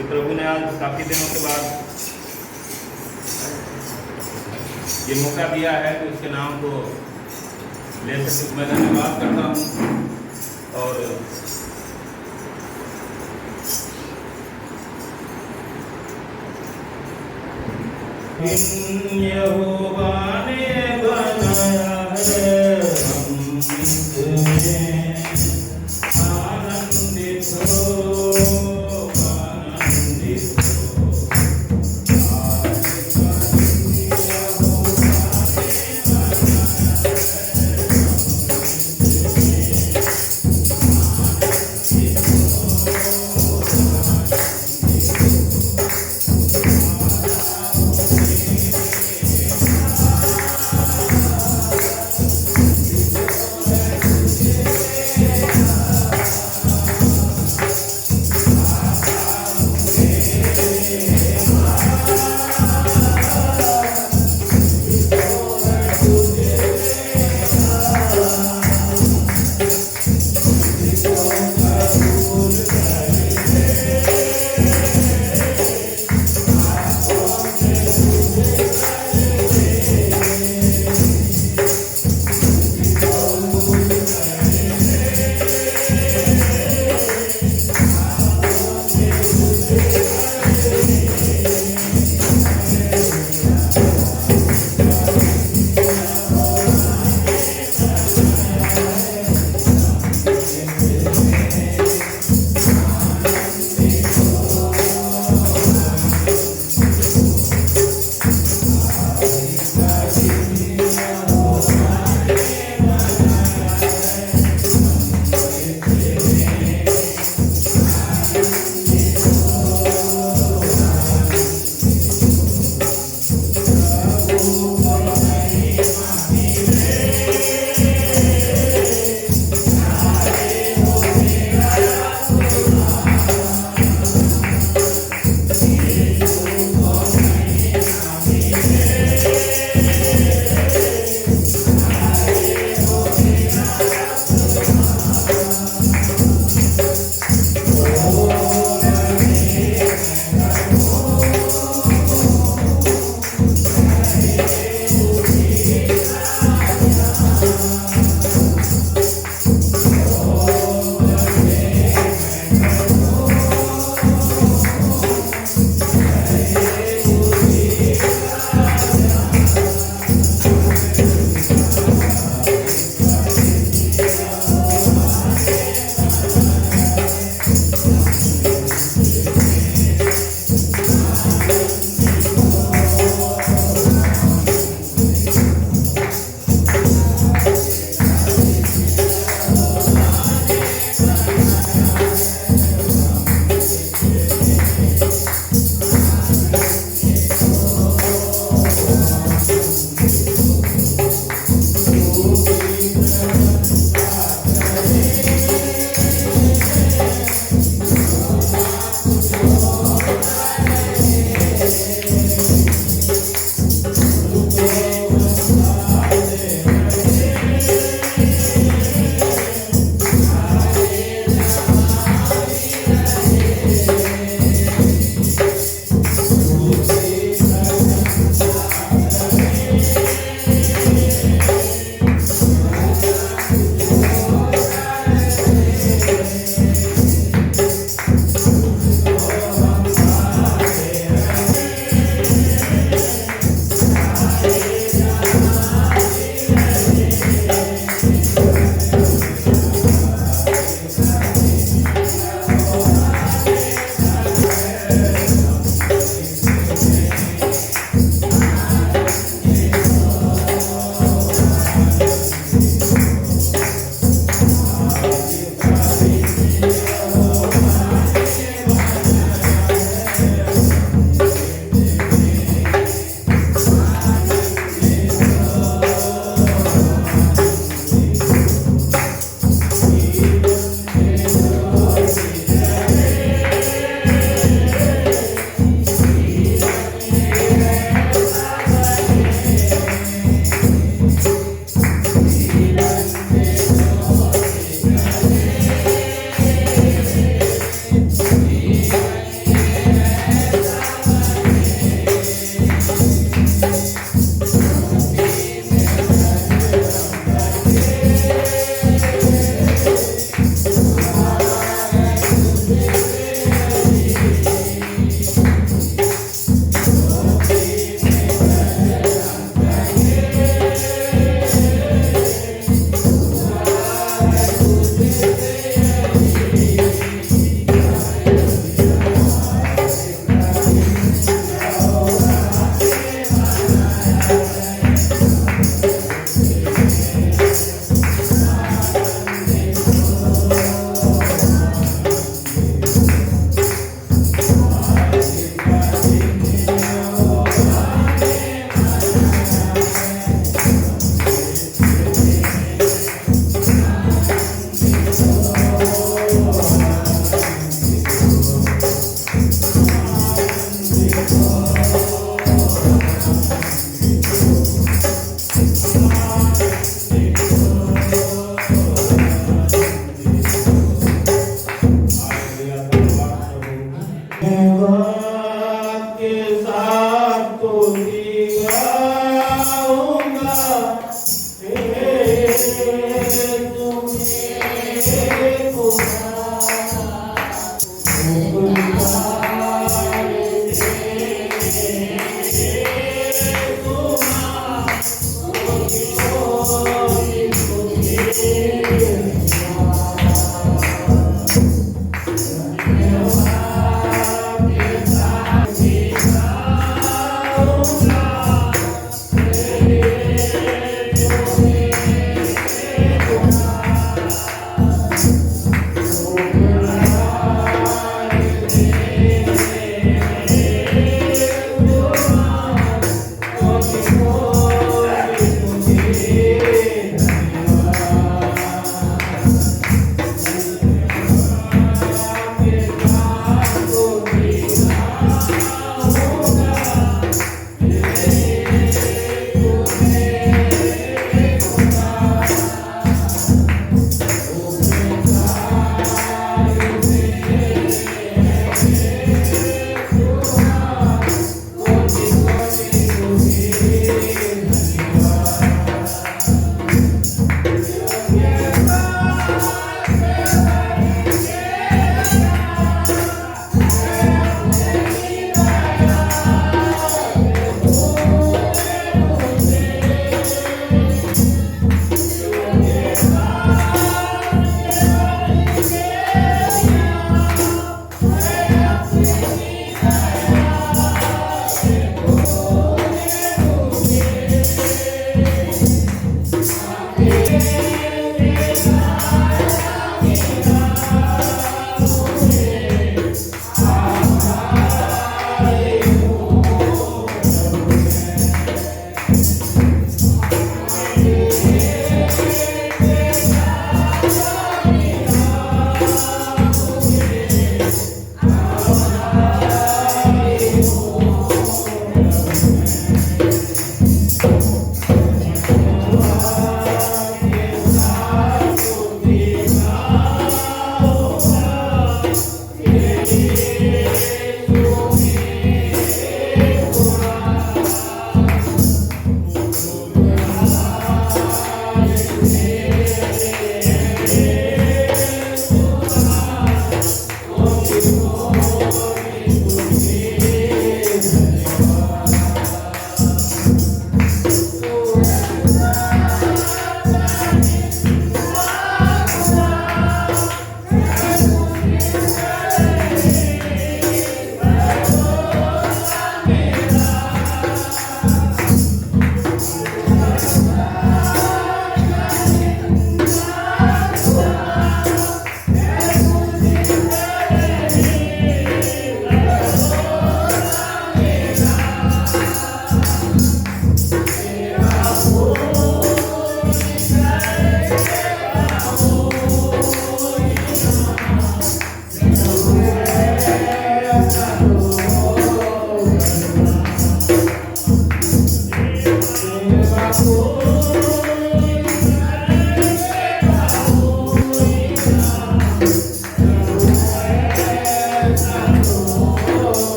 कि प्रभु ने आज काफ़ी दिनों के बाद ये मौका दिया है कि उसके नाम को ले सके। मैं धन्यवाद करता हूँ और यहोवा ने बनाया है हम इसमें आनंदित हो, आनंदित हो।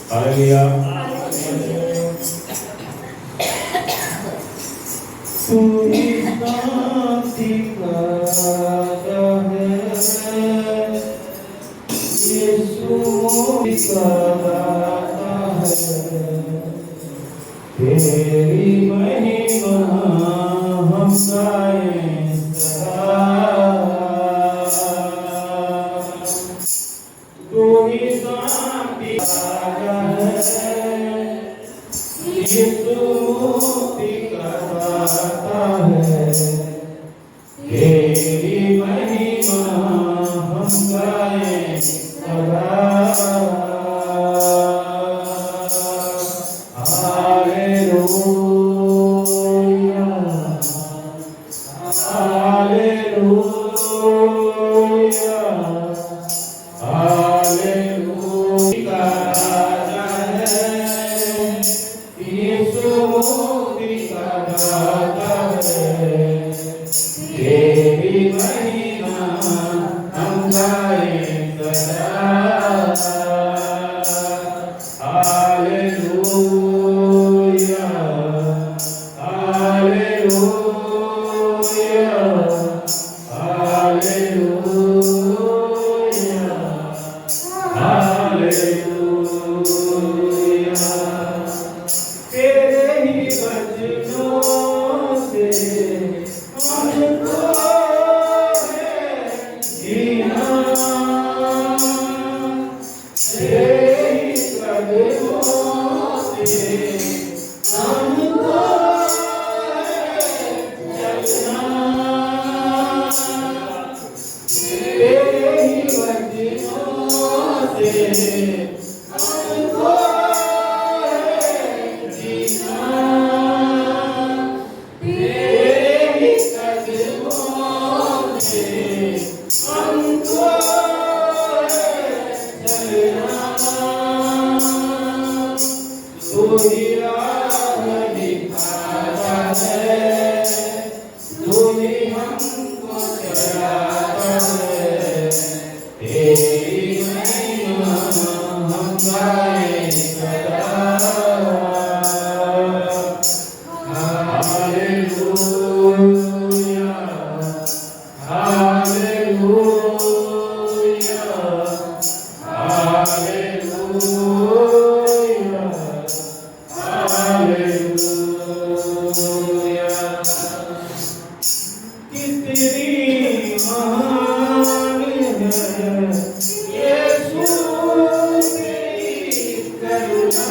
हालेलुया। तू ही शांति का राजा है, यीशु का दाता है। तेरी महिमा हम गाएं सदा। तू ही शांति का राजा है, यीशु मुक्ति का दाता है। हालेलुया हालेलुया राजा है यीशु मुक्ति का दाता है तेरी महिमा हम गाएं सदा हालेलुया हालेलुया हालेलुया हालेलुया तेरे ही वचनों से हमको है जीना तेरे ही कदमों से हमको है चलना तेरे ही वचनों से हमको है जीना तेरे ही कदमों से हमको है चलना तू ही राह दिखाता है तू ही हमको चलाता है तेरी महिमा हम गाएं सदा हालेलुया हालेलुया हालेलुया हालेलुया कितनी महान है यीशु तेरी करुणा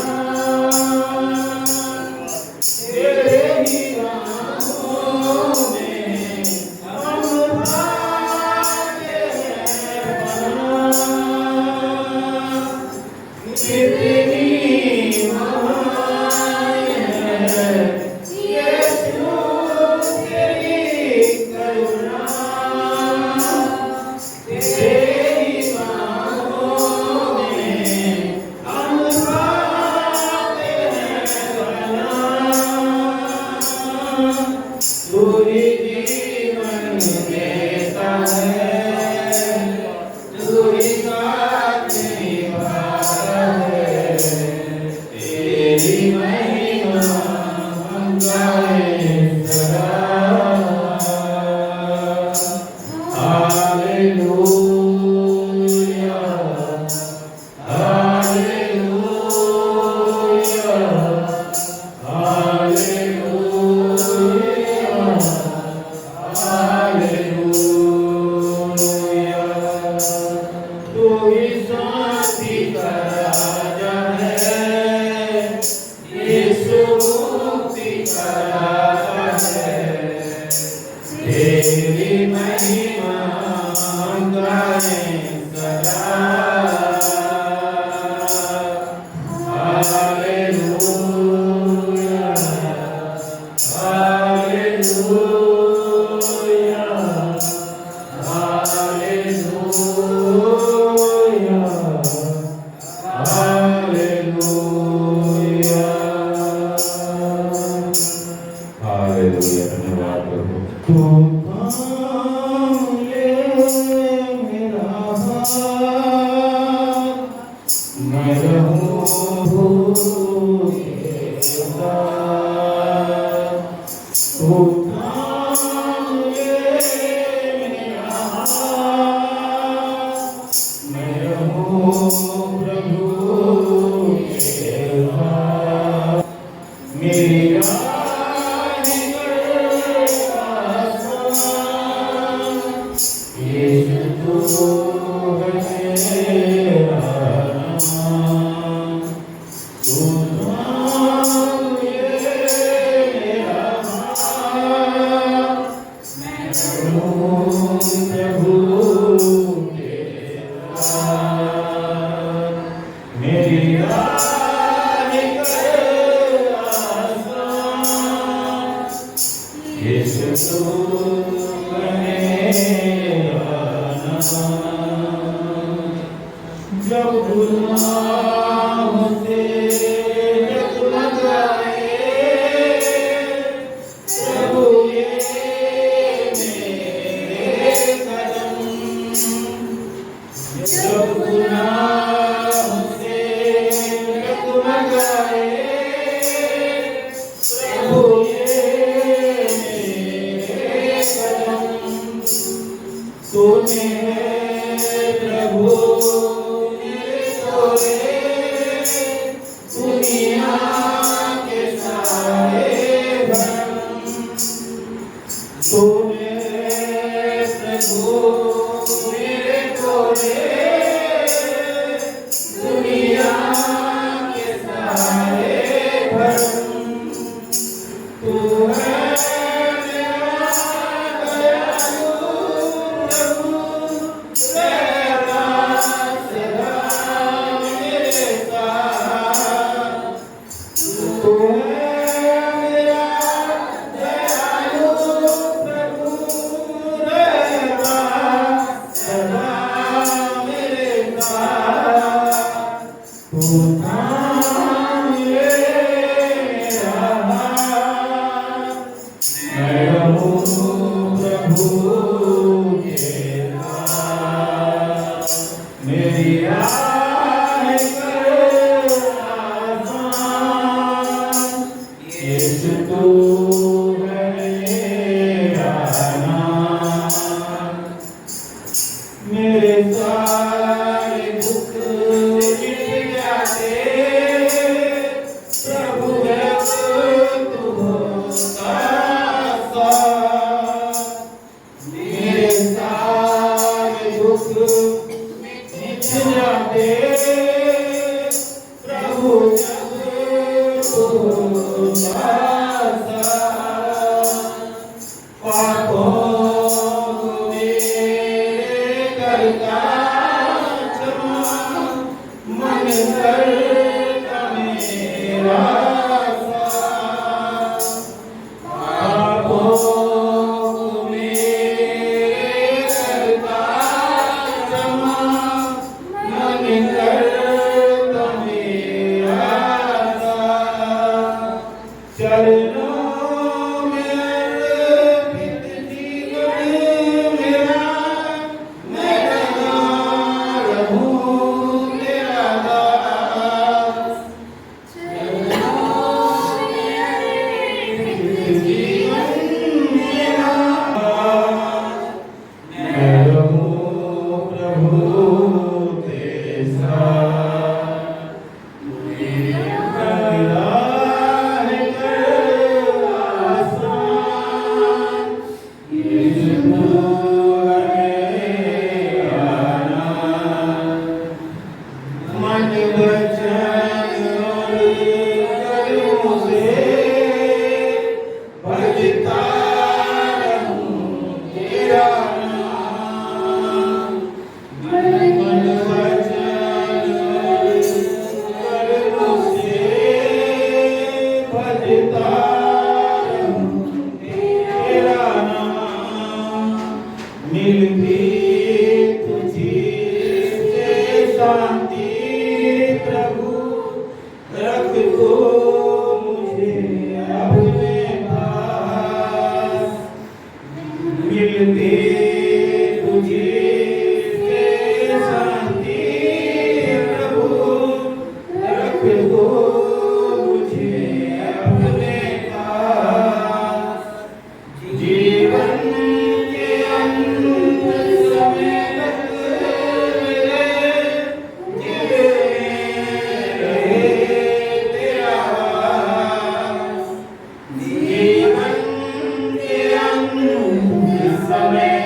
तेरे ही नामों में हम पाते हैं पनाह कितनी महान है यीशु तेरी करुणा तेरे ही नामों में हम पाते हैं पनाह तू ही जीवन देता है तू ही साथ निभाता है तेरी महिमा हम गाएं सदा हालेलुया हालेलुया हालेलुया हालेलुया तू ही शांति का राजा है यीशु मुक्ति का दाता है तेरी महिमा हम गाएं सदा hallelujah hallelujah hallelujah hallelujah hallelujah धन्यवाद प्रभु तू काम ले मेरा हाथ मैं रहूं भूखे साथ तू काम ले मेरा हाथ मैं रहूं प्रभु के साथ मेरी राह निकल आसान यीशु तू है मेरा नाम तू नाम ले मेरा हाथ मैं रहूं प्रभु के साथ मेरी राह निकल आसान यीशु तू आना। जब गुनाह से जगमगाए प्रभु ये मेरे कदम। जब गुनाह से जगमगाए प्रभु ये मेरे कदम। तूने प्रभु मेरे तोरे दुनिया के सारे भरम। तूने प्रभु मेरे तोरे दुनिया के सारे भरम। तू है मेरा दयालु प्रभु, रहना सदा मेरे साथ। तू है मेरा दयालु प्रभु, रहना सदा मेरे साथ। तू थाम ले मेरा हाथ, मैं रहूं प्रभु के साथ। मेरी राह कर आसान, यीशु तू है मेरा नाम। मेरे सारे दुख मिट जाते प्रभु जब तू होता साथ। मेरे सारे दुख मिट जाते प्रभु जब तू होता साथ। पापों को मेरे करता क्षमा, मन करता मेरा साथ। पापों को मेरे करता क्षमा, मन करता मेरा साथ। चरणों में अर्पित जीवन मेरा, मैं बना रहूं तेरा दास। चरणों में अर्पित जीवन मेरा, मैं रहूं प्रभु तेरे साथ। राह कर आसान, यीशु तू है आना। मन वचन और कर्मों से भजता रहूं तेरा नाम। मन वचन और कर्मों से भजता रहूं तेरा नाम। मिलती तुझी से शांति प्रभु, रख दो मुझे अपने पास। मिलती तुझी से शांति प्रभु, रख दो मुझे अपने पास। जीवन के अंत समय तक मेरे दिल में रहे तेरा वास। जीवन के अंत समय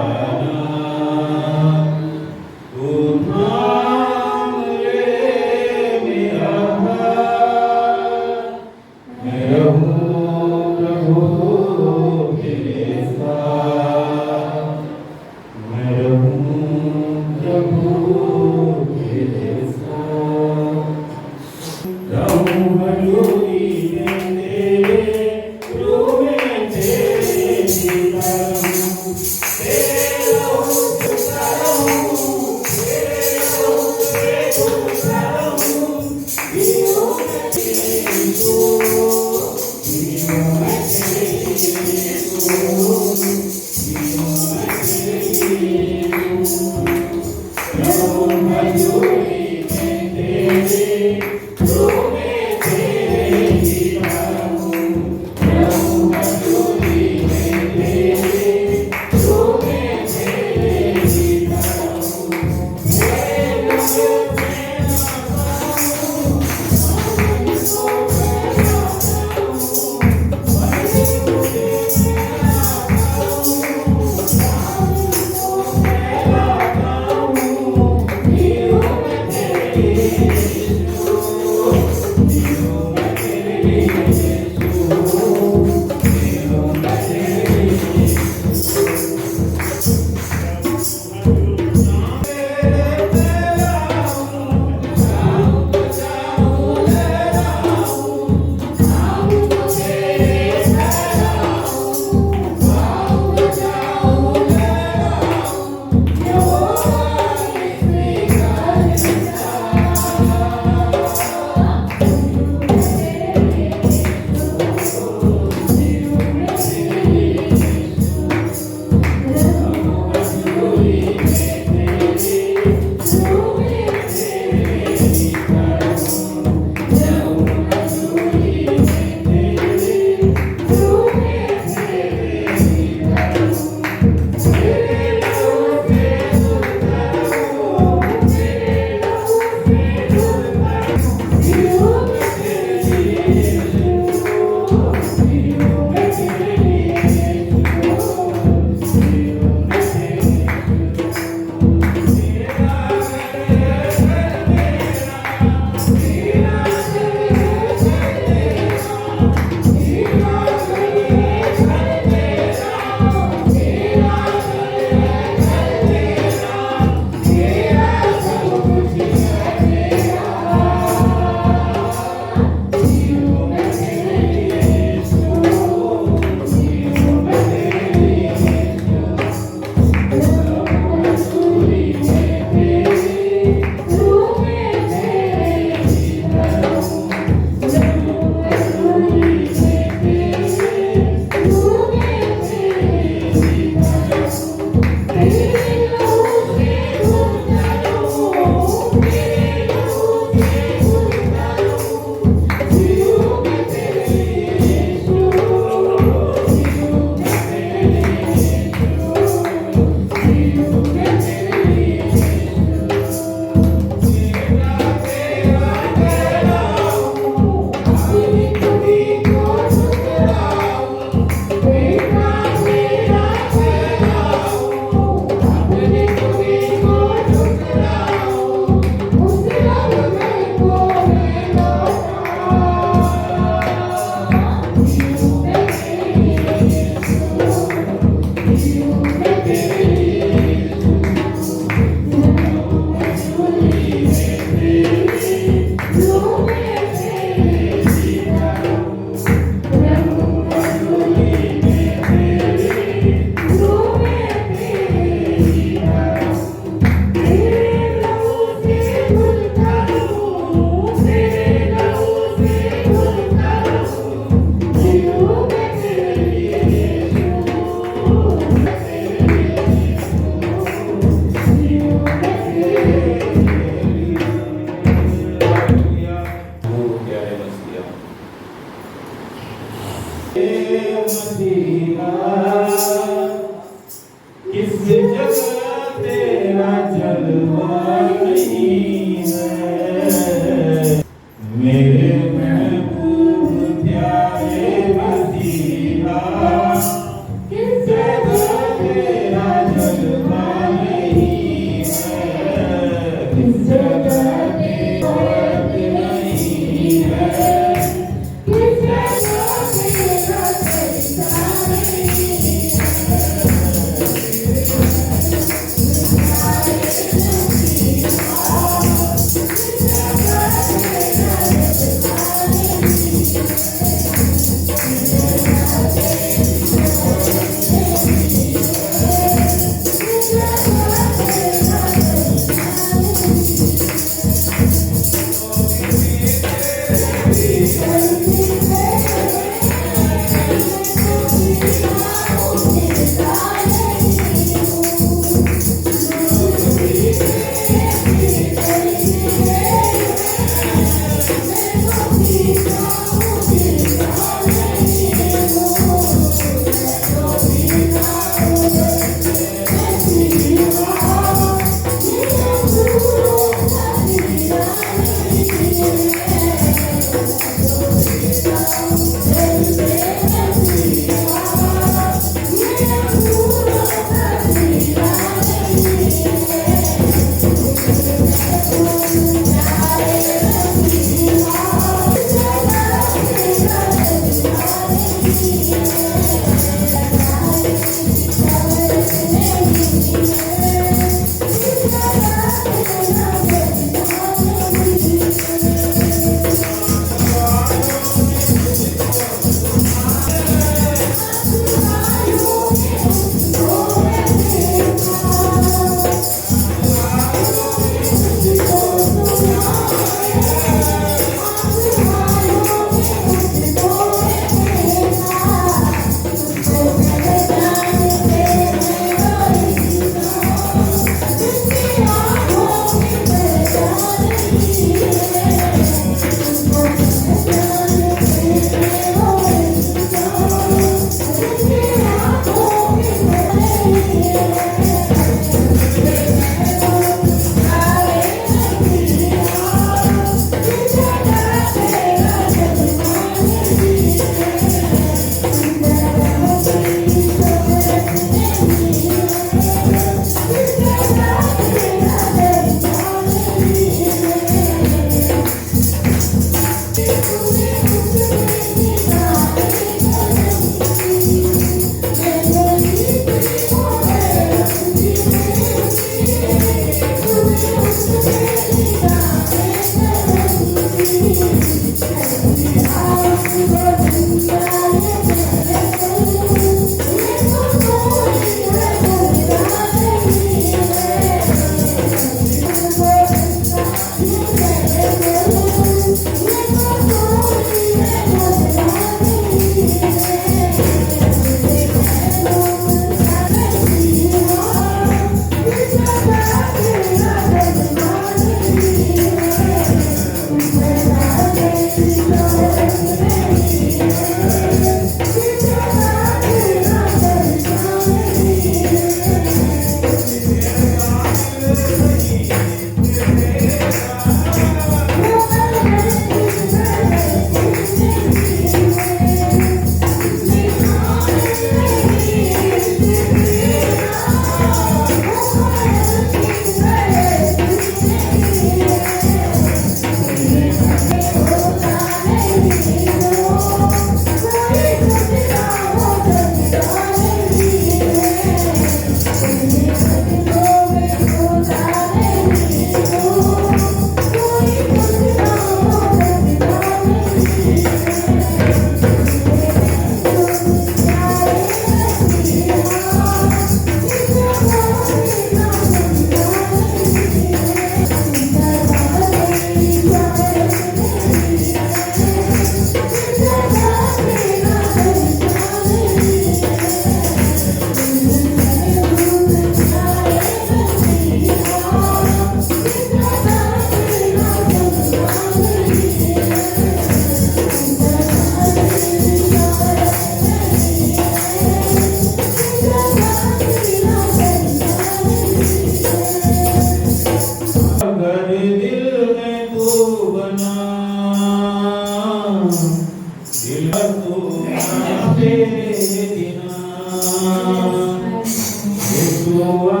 यीशुआ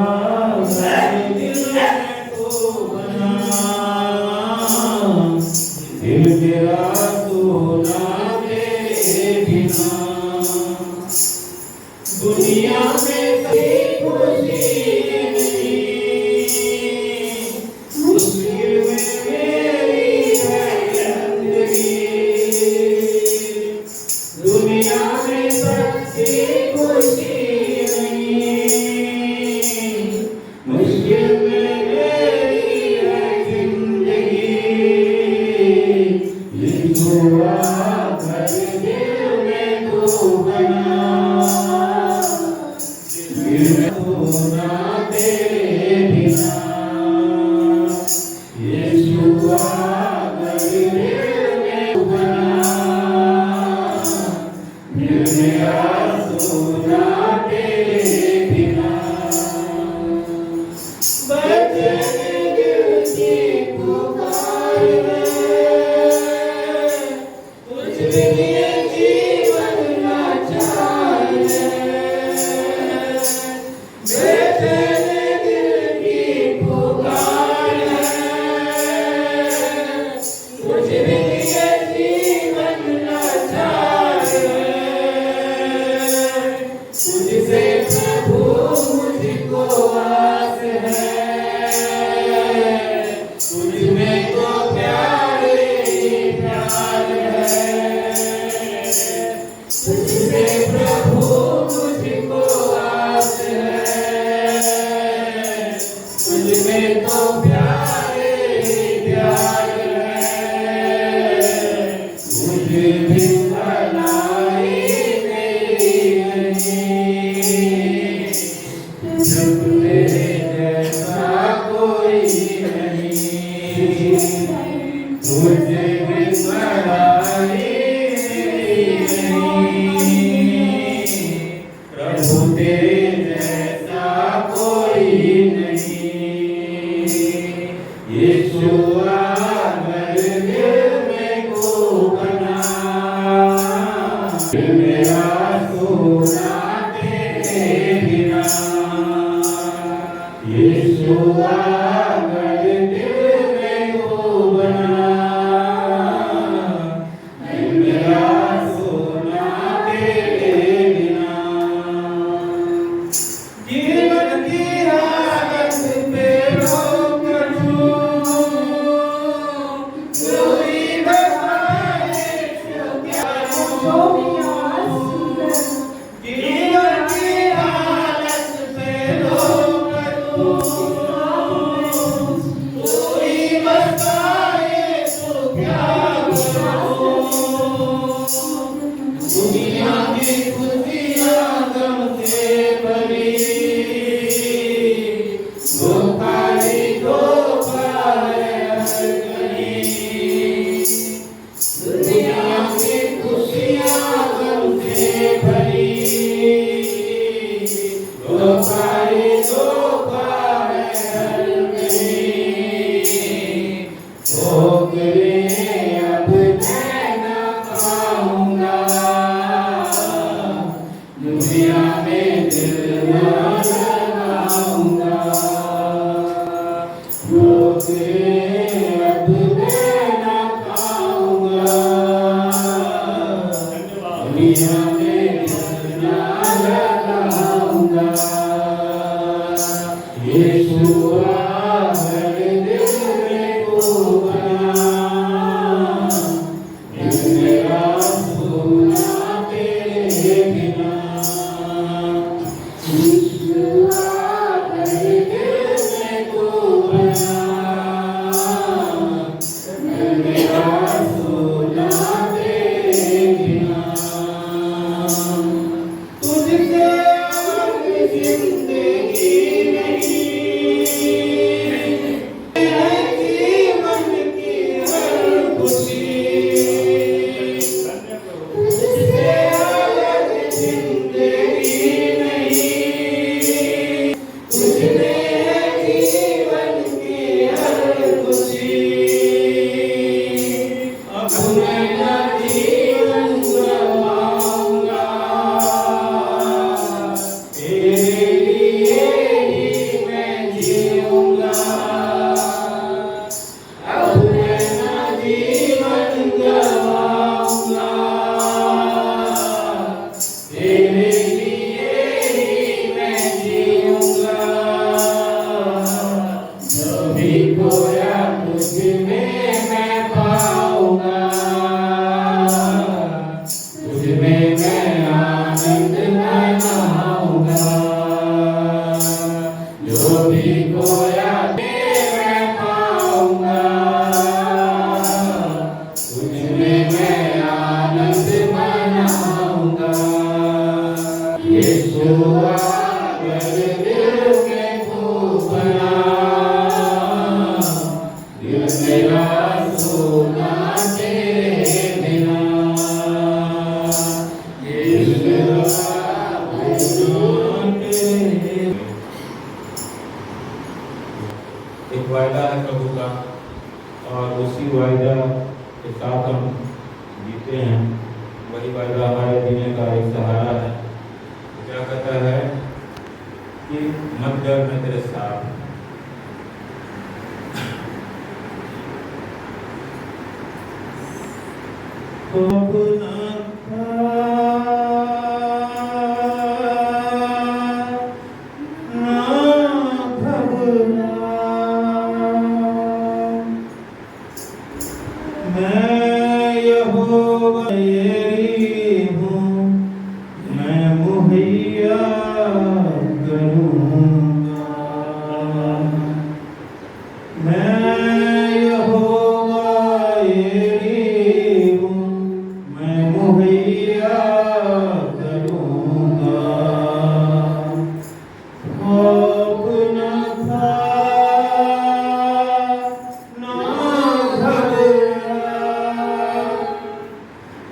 मेरे दिल में तू बना, दिल तेरा तू ना तेरे बिना। दुनिया में कहीं खुशी नहीं, मुश्किल में मेरी है जिंदगी। दुनिया में सच्ची खुशी नहीं, मुश्किल में मेरी है जिंदगी। यीशुआ मेरे दिल में तू बना, दिल में तू ना तेरे बिना। यीशुआ मेरे दिल में तू बना, दिल मेरा तू ना तेरे बिना। बचने दिल की पुकार है, तुझ बिन ये जीवन लाचार है। बचने दिल की पुकार है, तुझ बिन ये जीवन लाचार है। तुझसे प्रभु मुझको आस है, तुझ में तो प्यार ही प्यार है। तुझसे प्रभु मुझको आस है, तुझ में तो प्यार ही प्यार है। मुझे भी भलाई मेरी नहीं, जब तेरे जैसा कोई नहीं। मुझे भी भलाई मेरी नहीं, प्रभु तेरे जैसा कोई नहीं। यीशुआ मेरे दिल में तू बना, दिल मेरा तू ना तेरे बिना। यीशुआ मेरे दिल में तू बना, दिल मेरा तू ना तेरे बिना। जीवन की हालत पे रोक लूं, तू ही बताए क्या करूं। जीवन की हालत पे रोक लूं, तू ही बताए तो क्या करूं। दुनिया की खुशियां गम से भरी, धोखा ही धोखा है हर कहीं। दुनिया की खुशियां गम से भरी, धोखा ही धोखा है हर कहीं। ठोकरे अब मैं न खाऊंगा, दुनिया में दिल न लगाऊंगा। ठोकरे अब मैं न खाऊंगा, दुनिया में दिल न लगाऊंगा। यीशुआ मेरे दिल में तू बना, दिल मेरा तू ना तेरे बिना। यीशुआ मेरे दिल में तू बना, दिल मेरा तू ना तेरे बिना। तुझसे और जिंदगी नहीं, है जीवन की हर खुशी। तुझसे अलग जिंदगी नहीं, तुझमें है जीवन की हर खुशी। अब मैं न जीवन गवाऊंगा, यीशुआ मेरे दिल के फूफना, दिल मेरा सोना तेरे बिना, यीशुआ एक वायदा है प्रभु का और उसी वायदा के साथ हम जीते हैं। वही वायदा हमारे जीने का एक सहारा है। क्या कहता है कि मत डर, मैं तेरे साथ। मैं यहोवा तेरी हूँ, मैं मुहैया करूँगा। मैं यहोवा तेरी हूँ, मैं मुहैया करूँगा। खौफ न खा, ना घबरा,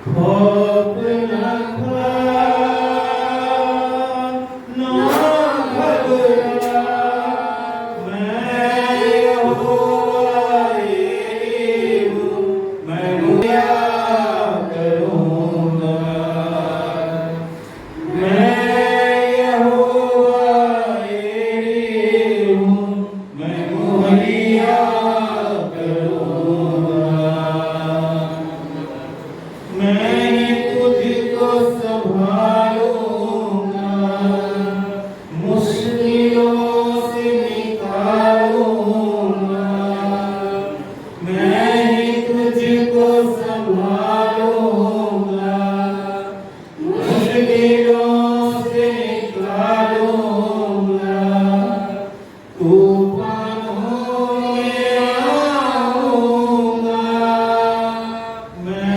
खौफ न खा, ना घबरा। मैं यहोवा तेरी हूँ, मैं मुहैया करूँगा। मैं यहोवा तेरी हूँ, मैं मुहैया करूँगा। मैं ही तुझको संभालूंगा, मुश्किलों से निकालूंगा। मैं ही तुझको संभालूंगा, मुश्किलों से निकालूंगा। तूफानों में आऊंगा, मैं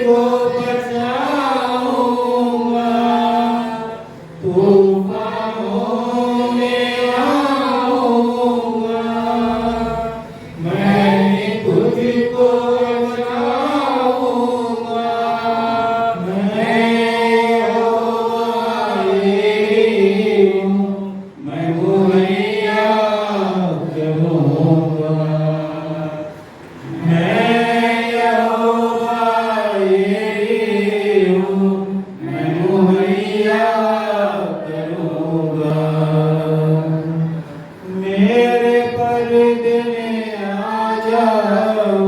को बचाऊंगा। तूफानों में आऊंगा, मैं तुझको बचाऊंगा। मैं यहोवा तेरी हूँ, मैं मुहैया करूँगा। मैं यहोवा तेरी हूँ, मैं मुहैया करूँगा। मेरे पर्दे में आ जाओ,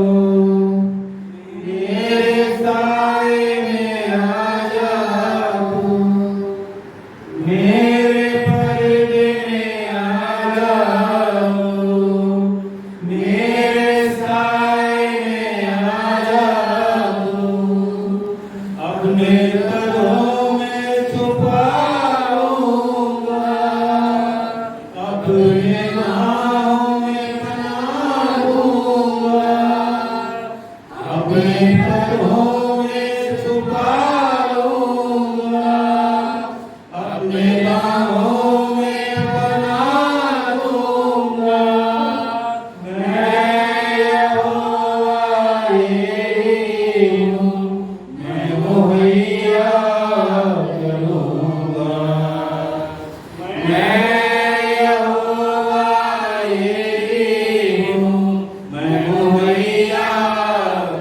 मेरे साए में आ जाओ। मेरे पर्दे में आ जाओ, मेरे साए में आ जाओ। अपने कदमों में छुपाऊंगा, अपने नाम में बना दूंगा। अपने कदमों में छुपा लूंगा, अपने बाहों में बना लूंगा। मैं यहोवा तेरी हूँ, मैं मुहैया करूँगा। मैं यहोवा तेरी हूँ, मैं मुहैया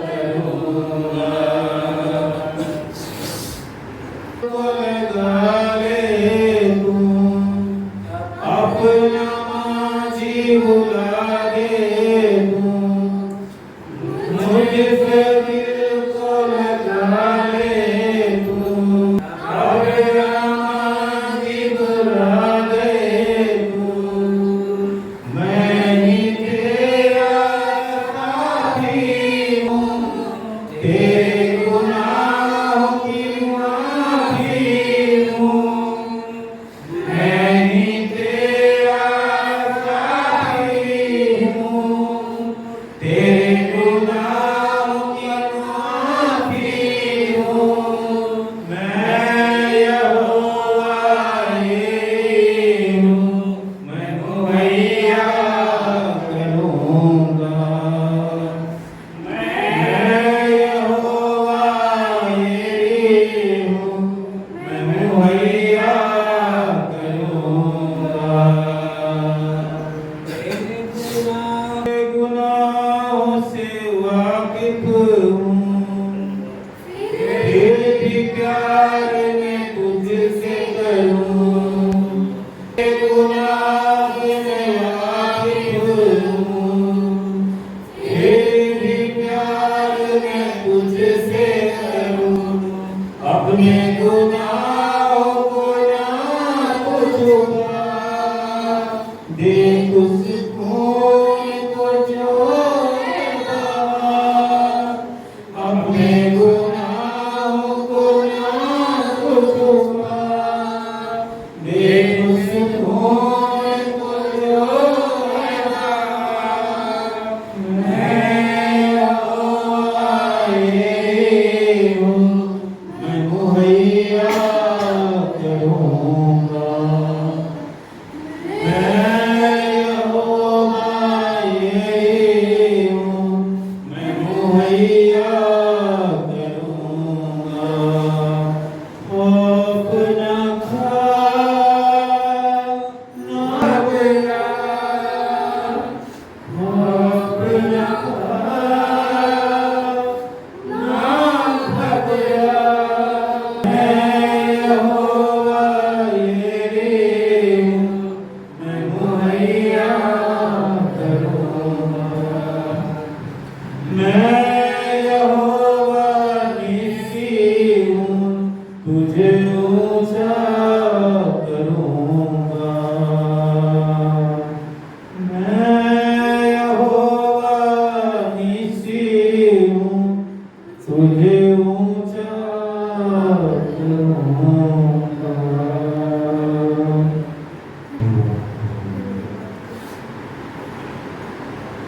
करूँगा। लगा ले तू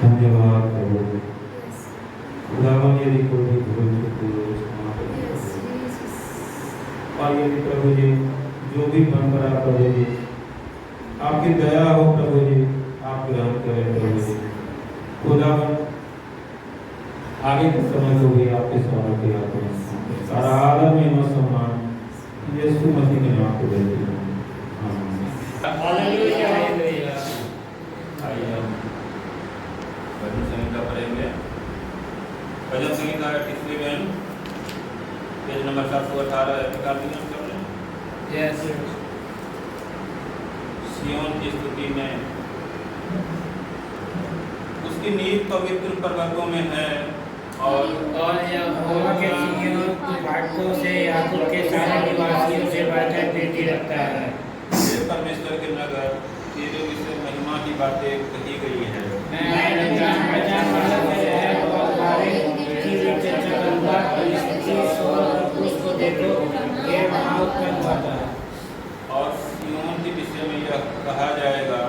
धन्यवाद प्रभु। खुदावन यदि कोई भी भूल चूक हो क्षमा करें और यदि प्रभु जी जो भी परंपरा प्रभु जी आपकी दया हो प्रभु जी आप ग्रहण करें प्रभु जी। खुदावन आगे के समय को भी आपके स्वागत किया करें। सारा आदर में और सम्मान यीशु मसीह के नाम को देते हैं। Hallelujah hallelujah. आइए हम भजन संहिता पढ़ेंगे। भजन संहिता 38वें बयान पेज नंबर 718 निकाल दिया हमने। यस सिय्योन की स्तुति में उसकी नींव पवित्र पर्वतों में है और यहोवा के सिय्योन के फाटकों से याकूब के सारे निवासियों से बढ़कर प्रीति रखता है। हे परमेश्वर के नगर तेरे विषय महिमा की बातें कही गई है। मैं रमजान वाला से है और बारे की चर्चा करूंगा और इस चीज और उसको देखो ये वहां उत्पन्न हुआ था। और सिय्योन के विषय में यह कहा जाएगा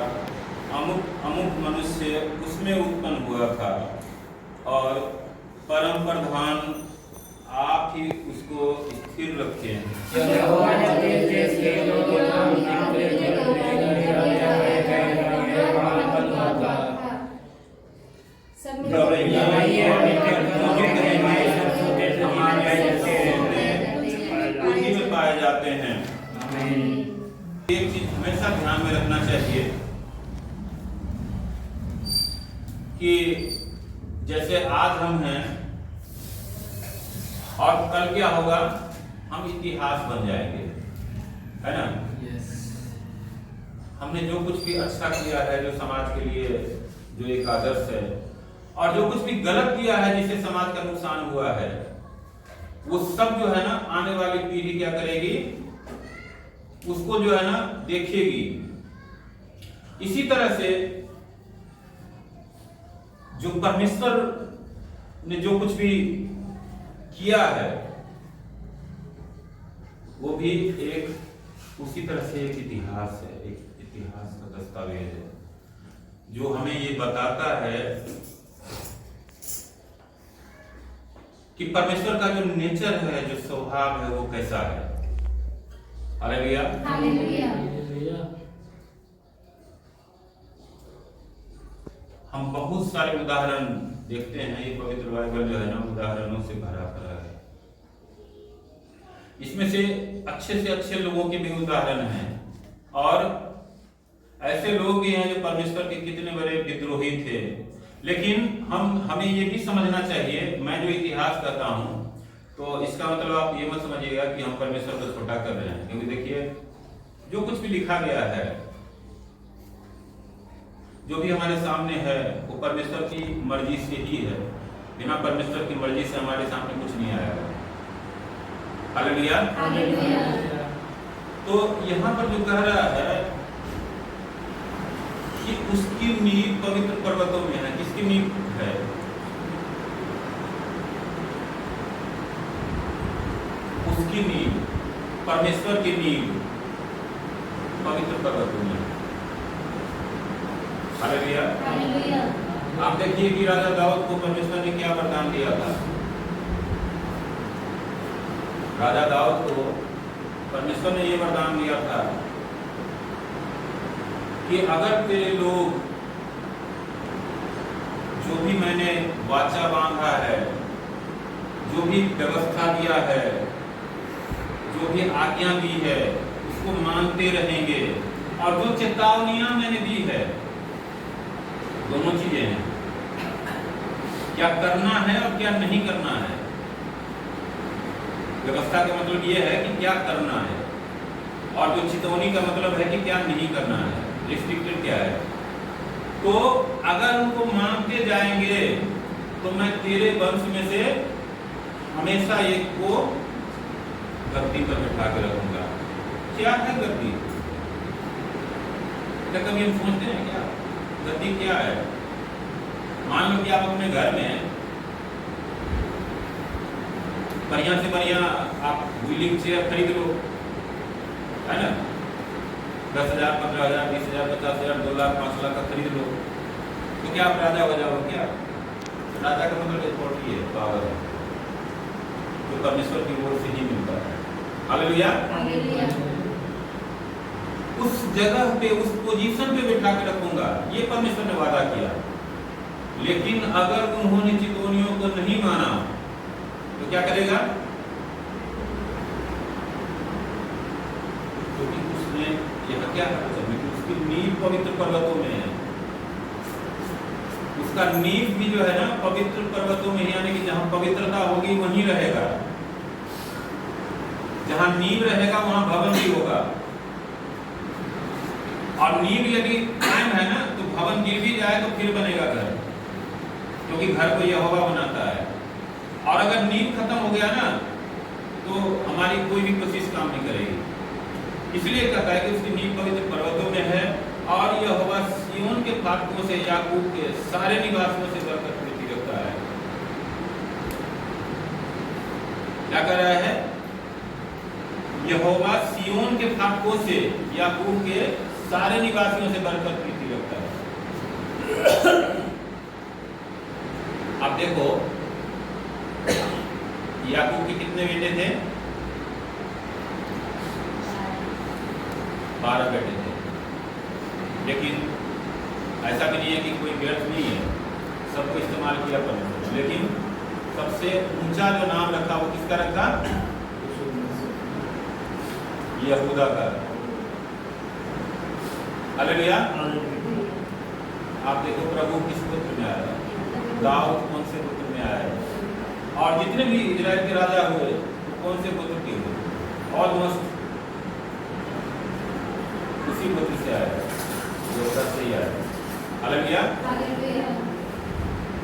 अमुक अमुक मनुष्य उसमें उत्पन्न हुआ था और परम प्रधान आप ही उसको स्थिर रखें। यहोवा ने देश के लोगों को नाम ले पाए जाते हैं। एक चीज हमेशा ध्यान में रखना चाहिए कि जैसे आज हम हैं और कल क्या होगा, हम इतिहास बन जाएंगे, है ना। हमने जो कुछ भी अच्छा किया है, जो समाज के लिए जो एक आदर्श है, और जो कुछ भी गलत किया है जिससे समाज का नुकसान हुआ है, वो सब जो है ना आने वाली पीढ़ी क्या करेगी, उसको जो है ना देखेगी। इसी तरह से जो परमेश्वर ने जो कुछ भी किया है वो भी एक उसी तरह से एक इतिहास है, एक इतिहास का दस्तावेज है जो हमें ये बताता है कि परमेश्वर का जो नेचर है, जो स्वभाव है, वो कैसा है। Hallelujah hallelujah. हम बहुत सारे उदाहरण देखते हैं। ये पवित्र बाइबल जो है ना उदाहरणों से भरा पड़ा है। इसमें से अच्छे लोगों के भी उदाहरण हैं और ऐसे लोग भी हैं जो परमेश्वर के कितने बड़े विद्रोही थे। लेकिन हमें ये भी समझना चाहिए, मैं जो इतिहास कहता हूं तो इसका मतलब आप ये मत समझिएगा कि हम परमेश्वर को छोटा कर रहे हैं, क्योंकि देखिए जो कुछ भी लिखा गया है, जो भी हमारे सामने है, वो परमेश्वर की मर्जी से ही है। बिना परमेश्वर की मर्जी से हमारे सामने कुछ नहीं आएगा। हालेलुया। तो यहाँ पर जो कह रहा है कि उसकी नींव पवित्र पर्वतों में है। किसकी नींव है? उसकी नींव, परमेश्वर की नींव। पवित्र पर्वतों में। हालेलुया। हालेलुया। आप देखिए कि राजा दाऊद को परमेश्वर ने क्या वरदान दिया था। राजा दाऊद को परमेश्वर ने ये वरदान दिया था कि अगर तेरे लोग जो भी मैंने वाचा बांधा है, जो भी व्यवस्था दिया है, जो भी आज्ञा दी है, उसको मानते रहेंगे और जो चेतावनियां मैंने दी है, दोनों चीजें हैं, क्या करना है और क्या नहीं करना है। व्यवस्था का मतलब यह है कि क्या करना है, और जो चेतावनी का मतलब है कि क्या नहीं करना है, रिस्ट्रिक्टेड क्या है। तो अगर उनको मानते जाएंगे तो मैं तेरे वंश में से हमेशा एक को गद्दी पर बैठा के रखूंगा। क्या है गद्दी? क्या कभी हम सोचते हैं क्या गद्दी क्या है? मान लो कि आप अपने घर में बढ़िया से बढ़िया आप व्हीलिंग चेयर खरीद लो, है ना, 10,000, 15,000, 20,000, 50,000, 2 लाख, 5 लाख का खरीद लो, तो क्या आप राजा हो जाओगे? क्या राजा का मतलब अथॉरिटी है, पावर है, जो परमेश्वर की ओर से ही मिलता है। हालेलुया। हालेलुया। उस जगह पे, उस पोजीशन पे बैठा के रखूंगा, ये परमेश्वर ने वादा किया। लेकिन अगर उन्होंने चितौनियों को नहीं माना तो क्या करेगा? क्योंकि उसने यह क्या है, उसकी नींव पवित्र पर्वतों में है। उसका नींव भी जो है ना पवित्र पर्वतों में, यानी कि जहां पवित्रता होगी वहीं रहेगा। जहां नींव रहेगा वहां भवन भी होगा, और नींव यदि कायम है ना तो भवन गिर भी जाए तो फिर बनेगा घर, क्योंकि घर को यहोवा बनाता है। और अगर नींव खत्म हो गया ना तो हमारी कोई भी कोशिश काम नहीं करेगी। इसलिए कहता है कि उसकी नींव पवित्र पर्वतों में है, और यहोवा सिय्योन के फाटकों से, याकूब के सारे निवासियों से बरकत प्रीति रखता है। क्या कर रहा है? यहोवा सिय्योन के फाटकों से, याकूब के सारे निवासियों से बरकत प्रीति रखता है। आप देखो, याकूब के कितने बेटे थे? 12 बेटे थे। लेकिन ऐसा भी नहीं है कि कोई व्यर्थ नहीं है, सबको इस्तेमाल किया परमेश्वर। लेकिन सबसे ऊंचा जो नाम रखा वो किसका रखा? यहूदा का। हालेलुया। आप देखो प्रभु किस पुत्र में आया? दाऊद कौन से पुत्र में आया? और जितने भी इजराइल के राजा हुए कौन से पुत्र के हुए? ऑलमोस्ट उसी पुत्र से आया, यहूदा से ही आया। हालेलुया। हालेलुया।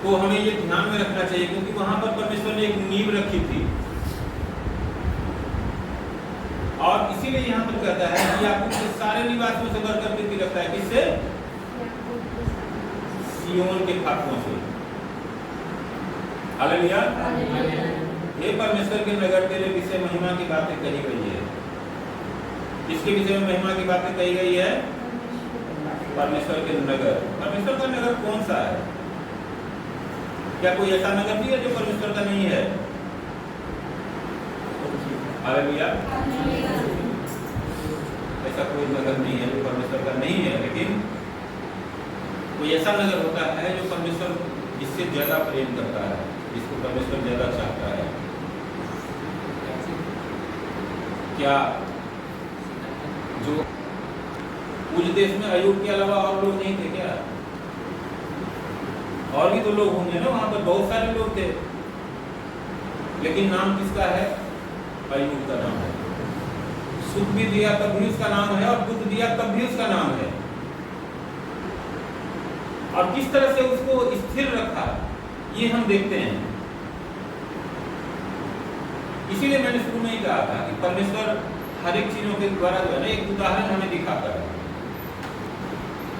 तो हमें ये ध्यान में रखना चाहिए, क्योंकि वहां पर परमेश्वर ने एक नींव रखी थी। और इसीलिए यहाँ पर कहता है कि याकूब के सारे निवासियों से बरकत प्रीति रखता है। किससे? सिय्योन के फाटकों से। हालेलुया। हे परमेश्वर के नगर, तेरे विषय महिमा की बातें कही गई है। किसके विषय में महिमा की बातें कही गई है? परमेश्वर के नगर। परमेश्वर का नगर कौन सा है? क्या कोई ऐसा नगर भी है जो परमेश्वर का नहीं है? हालेलुया। ऐसा कोई नगर नहीं है जो परमेश्वर का नहीं है, लेकिन कोई ऐसा नगर होता है जो परमेश्वर जिससे ज्यादा प्रेम करता है, जिसको परमेश्वर ज्यादा चाहता है। क्या जो उस देश में अय्यूब के अलावा और लोग नहीं थे क्या? और भी तो लोग होंगे ना, वहां पर बहुत सारे लोग थे, लेकिन नाम किसका है? अय्यूब का नाम है। सुख भी दिया तब भी उसका नाम है, और दुख दिया तब भी उसका नाम है। और किस तरह से उसको स्थिर रखा ये हम देखते हैं। इसीलिए मैंने शुरू में ही कहा था कि परमेश्वर हर एक चीजों के द्वारा जो है ना एक उदाहरण हमें दिखाता है।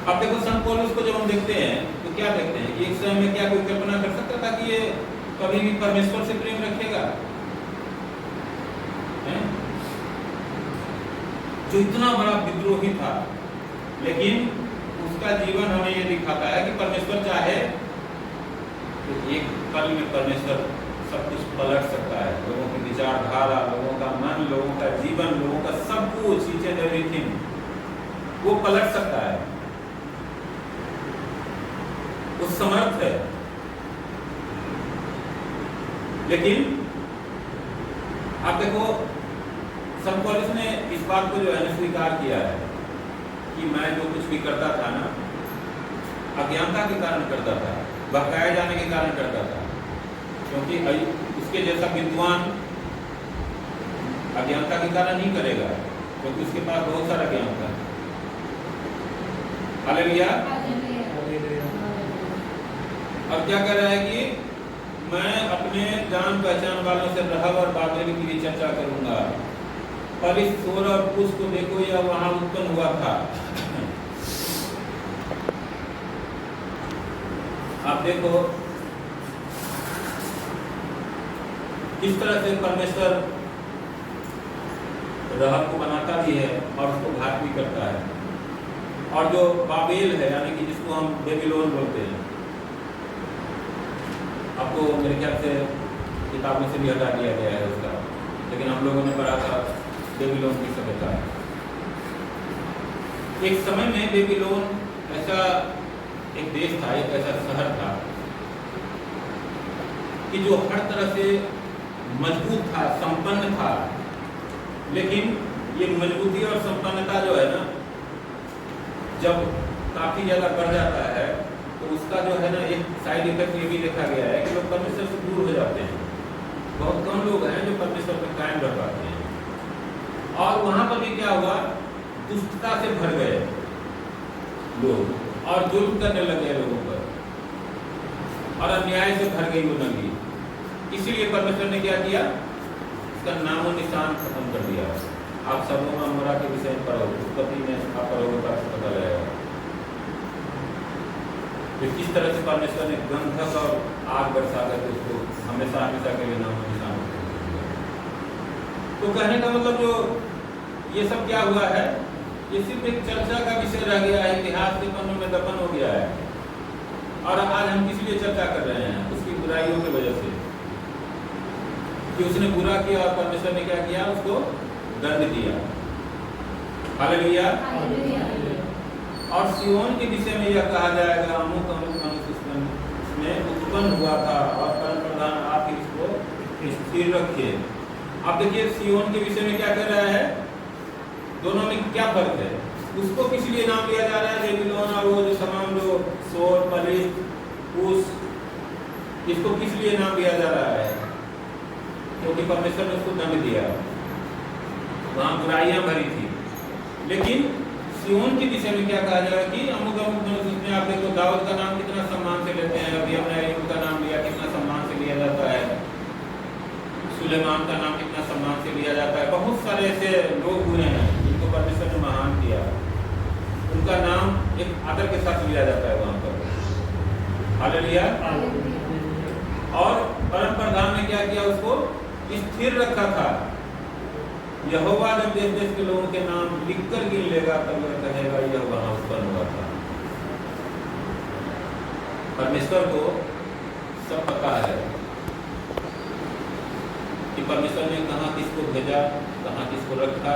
अब देखो संत पौलुस को जब हम देखते हैं तो क्या देखते हैं कि एक समय में क्या कोई कल्पना कर सकता था कि ये कभी भी परमेश्वर से प्रेम रखेगा? जो इतना बड़ा विद्रोही था, लेकिन उसका जीवन हमें ये दिखाता है कि परमेश्वर चाहे तो एक पल में परमेश्वर सब कुछ पलट सकता है। लोगों की विचारधारा, लोगों का मन, लोगों का जीवन, लोगों का सब कुछ, ईच एंड एवरीथिंग वो पलट सकता है। वो समर्थ है। लेकिन आप देखो, संत पौलुस ने इस बात को जो है स्वीकार किया है कि मैं जो कुछ भी करता था ना, अज्ञानता के कारण करता था, बहकाए जाने के कारण करता था, क्योंकि उसके जैसा विद्वान अज्ञानता के कारण नहीं करेगा, क्योंकि उसके पास बहुत सारा ज्ञान था। हालेलुया। अब क्या कर रहा है कि मैं अपने जान पहचान वालों से रहब और बाबेल की भी चर्चा करूंगा। पर इस सोर और कुश को देखो, यह वहां उत्पन्न हुआ था। आप देखो किस तरह से परमेश्वर रहब को बनाता भी है और उसको घात भी करता है। और जो बाबेल है, यानी कि जिसको हम बेबीलोन बोलते हैं, आपको मेरे ख्याल से किताबों से भी हटा दिया गया है उसका, लेकिन हम लोगों ने पढ़ा था बेबीलोन की सभ्यता। एक समय में बेबीलोन ऐसा एक देश था, एक ऐसा शहर था कि जो हर तरह से मजबूत था, संपन्न था। लेकिन ये मजबूती और संपन्नता जो है ना, जब काफी ज्यादा बढ़ जाता है तो उसका जो है ना एक साइड इफेक्ट ये भी देखा गया है कि लोग परमेश्वर से दूर हो जाते हैं। बहुत कम लोग हैं जो परमेश्वर में कायम रह पाते हैं। और वहां पर भी क्या हुआ, दुष्टता से भर गए लोग और जुल्म करने लगे लोगों पर, और अन्याय से भर गई वो नगरी। इसीलिए परमेश्वर ने क्या किया, उसका नामो निशान खत्म कर दिया। आप सबों अमोरा के विषय में पढ़ो, उत्पत्ति में आप पढ़ोगे तो आपको पता लगेगा कि किस तरह से परमेश्वर ने गंधक और आग बरसा करके उसको हमेशा हमेशा के लिए नामो निशान। तो कहने का मतलब जो ये सब क्या हुआ है, ये सिर्फ एक चर्चा का विषय रह गया है, इतिहास के पन्नों में दफन हो गया है। और आज हम किस लिए चर्चा कर रहे हैं, उसकी बुराइयों की वजह से कि उसने बुरा किया और परमेश्वर ने क्या किया, उसको दंड दिया। हालेलुया। और सियोन के विषय में यह कहा जाएगा, अमुक अमुक मनुष्य उसमें उत्पन्न हुआ था और परम प्रधान आप ही इसको स्थिर रखिए। आप देखिए सियोन के विषय में क्या कह रहा है, दोनों में क्या फर्क है। उसको किस लिए नाम लिया जा रहा है, बेबीलोन, और वो जो तमाम जो सोर, पलिश्त, कुश, इसको किस लिए नाम लिया जा रहा है, क्योंकि परमेश्वर ने उसको दंड दिया, वहां बुराइयां भरी थी। लेकिन सियोन के विषय में क्या कहा जाएगा कि अमुक अमुक मनुष्य उसमें, आप देखो दाऊद का नाम कितना सम्मान से लेते हैं, अभी हमने अय्यूब का नाम लिया, कितना सम्मान से लिया जाता है, सुलेमान का नाम कितना सम्मान से लिया जाता है। बहुत सारे ऐसे लोग हुए हैं जिनको परमेश्वर ने महान किया, उनका नाम एक आदर के साथ लिया जाता है वहां पर। हालेलुया। और परम प्रधान ने क्या किया, उसको स्थिर रखा था। यहोवा जब देश देश के लोगों के नाम लिखकर गिन लेगा तब वह कहेगा यह वहां उत्पन्न हुआ था। परमेश्वर को सब पता है कि परमेश्वर ने कहाँ किसको भेजा, कहाँ किसको रखा।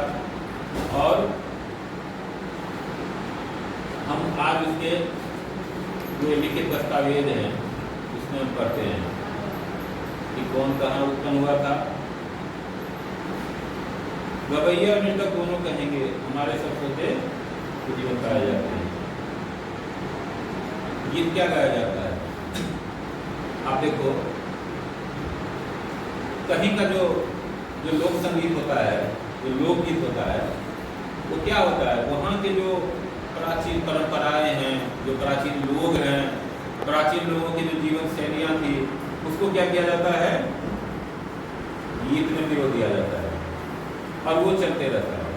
और हम आज उसके जो लिखित दस्तावेज हैं उसमें हम पढ़ते हैं कि कौन कहाँ उत्पन्न हुआ था। गवैया और मृतक दोनों कहेंगे हमारे सब सोते जीवन गाए जाते हैं। गीत क्या गाया जाता है, आप देखो कहीं का जो लोक संगीत होता है, जो लोकगीत होता है, वो क्या होता है, वहाँ के जो प्राचीन परंपराएं हैं, जो प्राचीन लोग हैं, प्राचीन लोगों की जो जीवन शैलियाँ थी, उसको क्या किया जाता है, गीत में पिरो दिया जाता है और वो चलते रहता है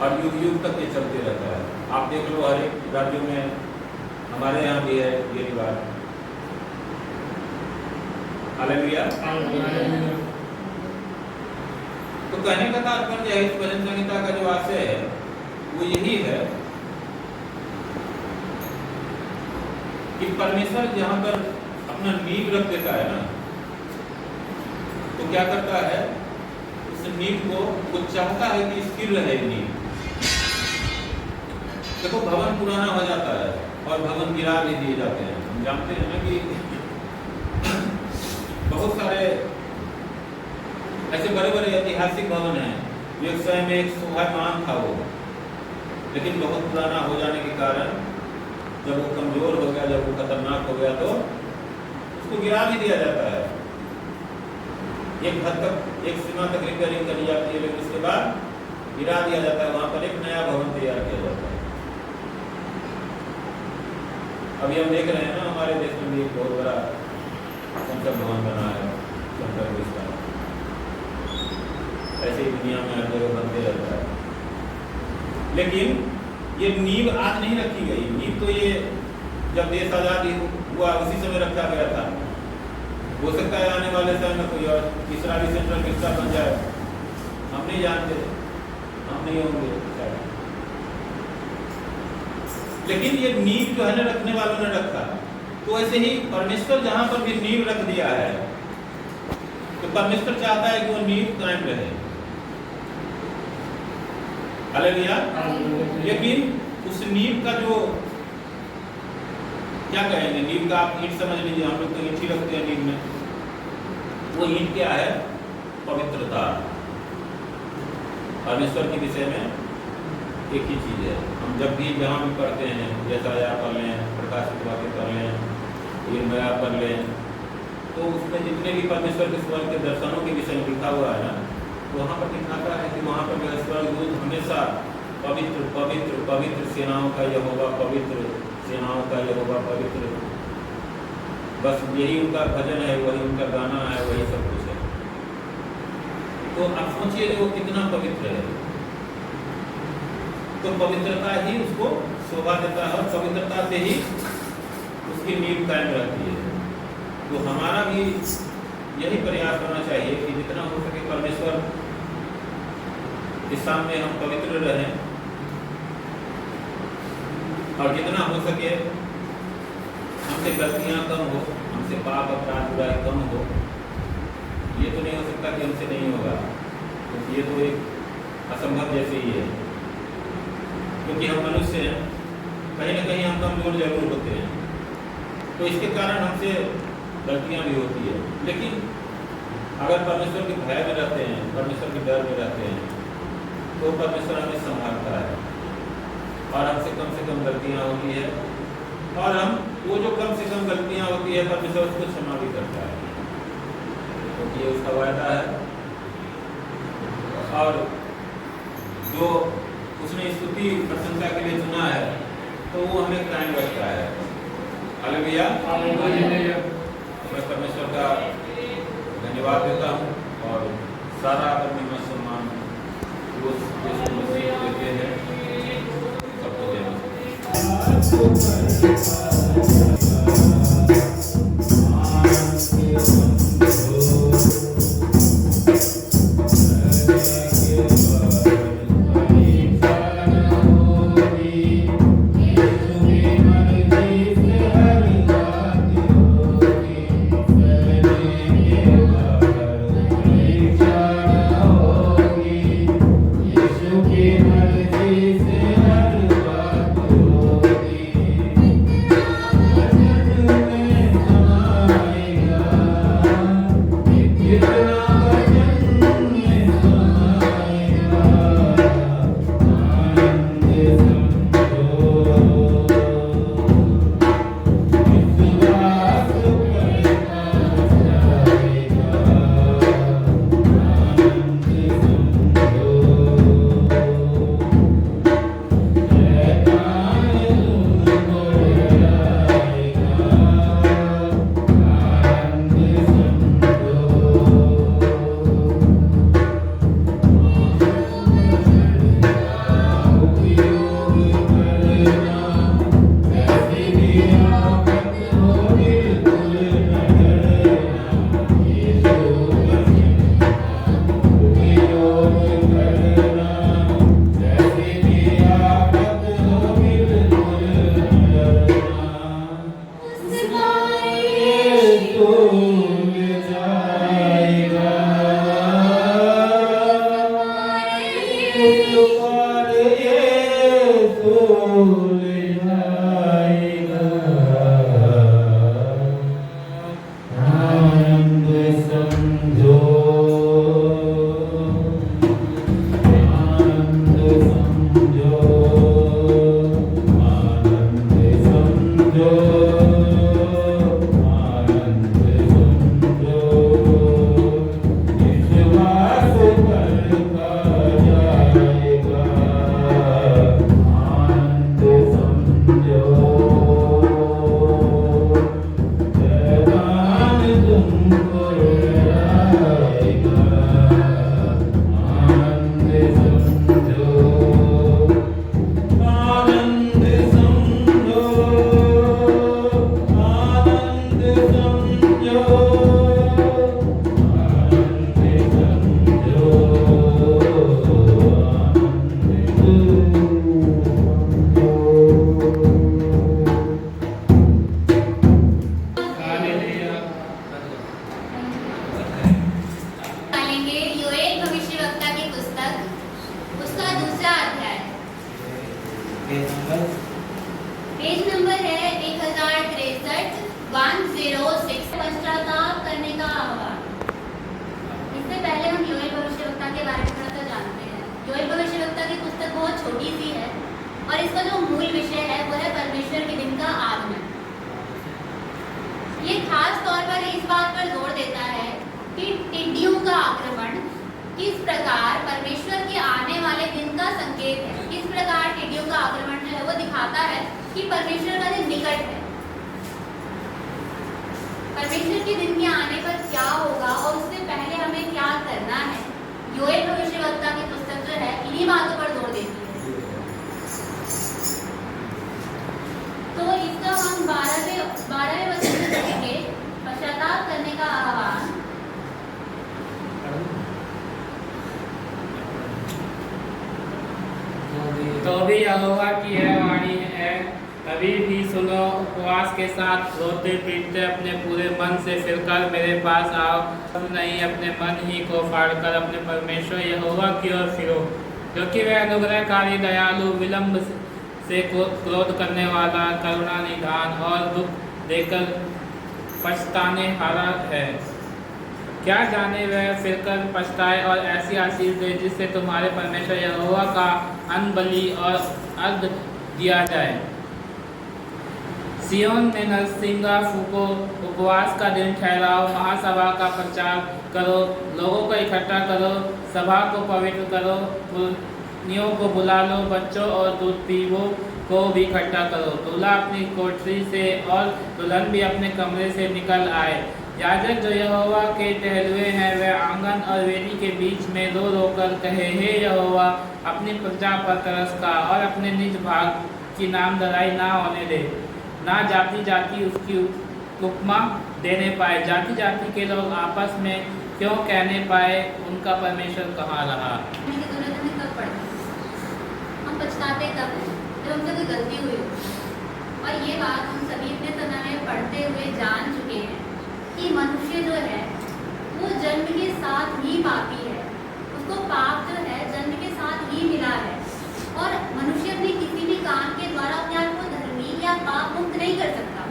और युग युग तक ये चलते रहता है। आप देख लो हर एक राज्यों में, हमारे यहाँ भी है ये रिवाज। हालेलुया। तो कहने का तात्पर्य है इस भजन संहिता का जो आशय है वो यही है कि परमेश्वर जहां पर अपना नींव रख देता है ना, तो क्या करता है, उस नींव को वो चाहता है कि स्थिर रहे नींव। देखो भवन पुराना हो जाता है और भवन गिरा भी दिए जाते हैं। हम जानते हैं ना कि बहुत सारे ऐसे बड़े बड़े ऐतिहासिक भवन हैं जो एक समय में एक शोभायमान था वो, लेकिन बहुत पुराना हो जाने के कारण जब वो कमजोर हो गया, जब वो खतरनाक हो गया, तो उसको गिरा भी दिया जाता है। एक हद तक, एक सीमा तक रिपेयरिंग करी जाती है, लेकिन उसके बाद गिरा दिया जाता है। वहां पर एक नया भवन तैयार किया जाता है। अभी हम देख रहे हैं ना, हमारे देश में भी एक बहुत बड़ा संसद भवन बना है, संसद विस्तार। ऐसे ही दुनिया में हर जगह बनते रहता है। लेकिन ये नींव आज नहीं रखी गई। नींव तो ये जब देश आजादी हुआ उसी समय रखा गया था। हो सकता है आने वाले समय में कोई और तीसरा भी सेंट्रल विस्तार बन जाए, हम नहीं जानते, हम नहीं होंगे शायद। लेकिन ये नींव जो है ना, रखने वालों ने रखा। तो ऐसे ही परमेश्वर जहां पर भी नींव रख दिया है, तो परमेश्वर चाहता है कि वो नींव कायम रहे। हालेलुया। लेकिन उस नींव का जो क्या कहेंगे, नींव का आप ईंट समझ लीजिए, हम लोग तो ईंट ही रखते हैं नींव में। वो ईंट क्या है? पवित्रता। परमेश्वर के विषय में एक ही चीज है। हम जब भी जहाँ भी पढ़ते हैं, जैसा या पढ़ लें, प्रकाशित वाक्य पढ़ लें, यिर्मयाह पढ़ लें, तो उसमें जितने भी परमेश्वर के स्वर्ग के दर्शनों के विषय में लिखा हुआ है ना, तो वहाँ पर दिखाता है कि वहाँ पर जो स्वर्गदूत हमेशा पवित्र पवित्र पवित्र सेनाओं का यहोवा, पवित्र सेनाओं का यहोवा, पवित्र, बस यही उनका भजन है, वही उनका गाना है, वही सब कुछ है। तो आप सोचिए वो कितना पवित्र है। तो पवित्रता ही उसको शोभा देता है और पवित्रता से ही उसकी नींव कायम रहती है। तो हमारा भी यही प्रयास होना चाहिए कि जितना हो सके परमेश्वर के सामने हम पवित्र रहें, और जितना हो सके हमसे गलतियां कम हो, हमसे पाप अपराध बुराई कम हो। ये तो नहीं हो सकता कि हमसे नहीं होगा, क्योंकि ये तो एक असंभव जैसे ही है, क्योंकि हम मनुष्य हैं, कहीं ना कहीं हम कमजोर जरूर होते हैं। तो इसके कारण हमसे गलतियां भी होती है। लेकिन अगर परमेश्वर के भय में रहते हैं, परमेश्वर के डर में रहते हैं, तो परमेश्वर हमें संभालता है और हमसे कम गलतियां होती है, और हम वो जो कम से कम गलतियां होती है परमेश्वर उसको क्षमा भी करता है, क्योंकि ये उसका वायदा है। और जो उसने स्तुति प्रशंसा के लिए चुना है, तो वो हमें कायम रखता है। हालेलुया। मैं परमेश्वर का धन्यवाद देता हूँ और सारा आदर महिमा सम्मान उस यीशु मसीह को देते हैं। सबको जय मसीह। निकालेंगे योएल भविष्यवक्ता की पुस्तक, उसका दूसरा अध्याय। पेज नंबर है 1063, 106। पश्चाताप करने का आह्वान। इससे पहले हम योएल भविष्यवक्ता के बारे में थोड़ा सा जानते हैं। योएल भविष्यवक्ता की पुस्तक बहुत छोटी सी है और इसका जो मूल विषय है वो है परमेश्वर के दिन का आगमन। ये खास तौर पर इस बात पर जोर देता है कि टिड्डियों का आक्रमण किस प्रकार परमेश्वर के आने वाले दिन का संकेत है। किस प्रकार टिड्डियों का आक्रमण जो है वो दिखाता है कि परमेश्वर का दिन निकट है। परमेश्वर के दिन के आने पर क्या होगा और उससे पहले हमें क्या करना है, योएल भविष्यवक्ता की पुस्तक जो है इन्हीं बातों पर जोर देती है। तो इसका हम 12वें वचन में देखेंगे, पश्चाताप करने का आह्वान। तो भी यहोवा की यह वाणी है, अभी भी सुनो, उपवास के साथ रोते पीटते अपने पूरे मन से फिरकर मेरे पास आओ। तुम नहीं अपने मन ही को फाड़कर अपने परमेश्वर यहोवा की ओर फिरो, क्योंकि वह अनुग्रहकारी, दयालु, विलंब से क्रोध करने वाला, करुणा निधान और दुख देकर पछताने हारा है। क्या जाने वह फिरकर पछताए और ऐसी आशीष दे जिससे तुम्हारे परमेश्वर यहोवा का अन्न बलि और अर्घ दिया जाए। सियोन में नरसिंगा फूको, उपवास का दिन ठहराओ, महासभा का प्रचार करो, लोगों को इकट्ठा करो, सभा को पवित्र करो, पुरनियों को बुला लो, बच्चों और दूध पीवों को भी इकट्ठा करो। दूल्हा अपनी कोठरी से और दुल्हन भी अपने कमरे से निकल आए। याजक जो यहोवा के टहलुए हैं वह आंगन और वेदी के बीच में रो रो कर कहे, हे यहोवा, अपनी प्रजा पर तरस खा और अपने निज भाग की नामधराई ना होने दे। ना जाति जाति उसकी उपमा देने पाए, जाति जाति के लोग आपस में क्यों कहने पाए, उनका परमेश्वर कहाँ रहा। हम पछताते तब जब हमसे कोई गलती हुई और ये बात हम सभी अपने समय में पढ़ते हुए जान चुके हैं कि मनुष्य जो है वो जन्म के साथ ही पापी है, उसको पाप जो है जन्म के साथ ही मिला है और मनुष्य अपने किसी भी काम के द्वारा अपने आप को धर्मी या पाप मुक्त नहीं कर सकता।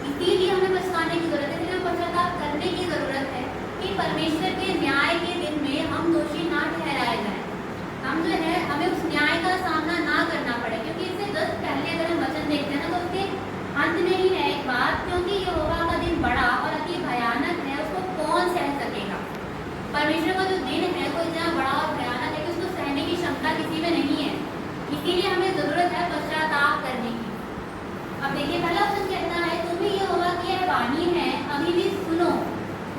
इसीलिए हमें पछताने की जरूरत है, इसलिए पश्चाताप करने की जरूरत है कि परमेश्वर के न्याय के दिन में हम दोषी ना ठहराए जाए, हम जो है हमें उस न्याय का सामना ना करना पड़े। क्योंकि इससे जस्ट पहले अगर हम वचन देखते हैं ना तो उसके अंत में ही है एक बात, क्योंकि यहोवा का दिन बड़ा और अति भयानक है, उसको कौन सह सकेगा। परमेश्वर का जो दिन है वो इतना बड़ा और भयानक है कि उसको सहने की क्षमता किसी में नहीं है। इसीलिए हमें जरूरत है पश्चाताप करने की। अब देखिए पहला वचन कहता है, तुम्हें यहोवा की यह वाणी है, अभी भी सुनो,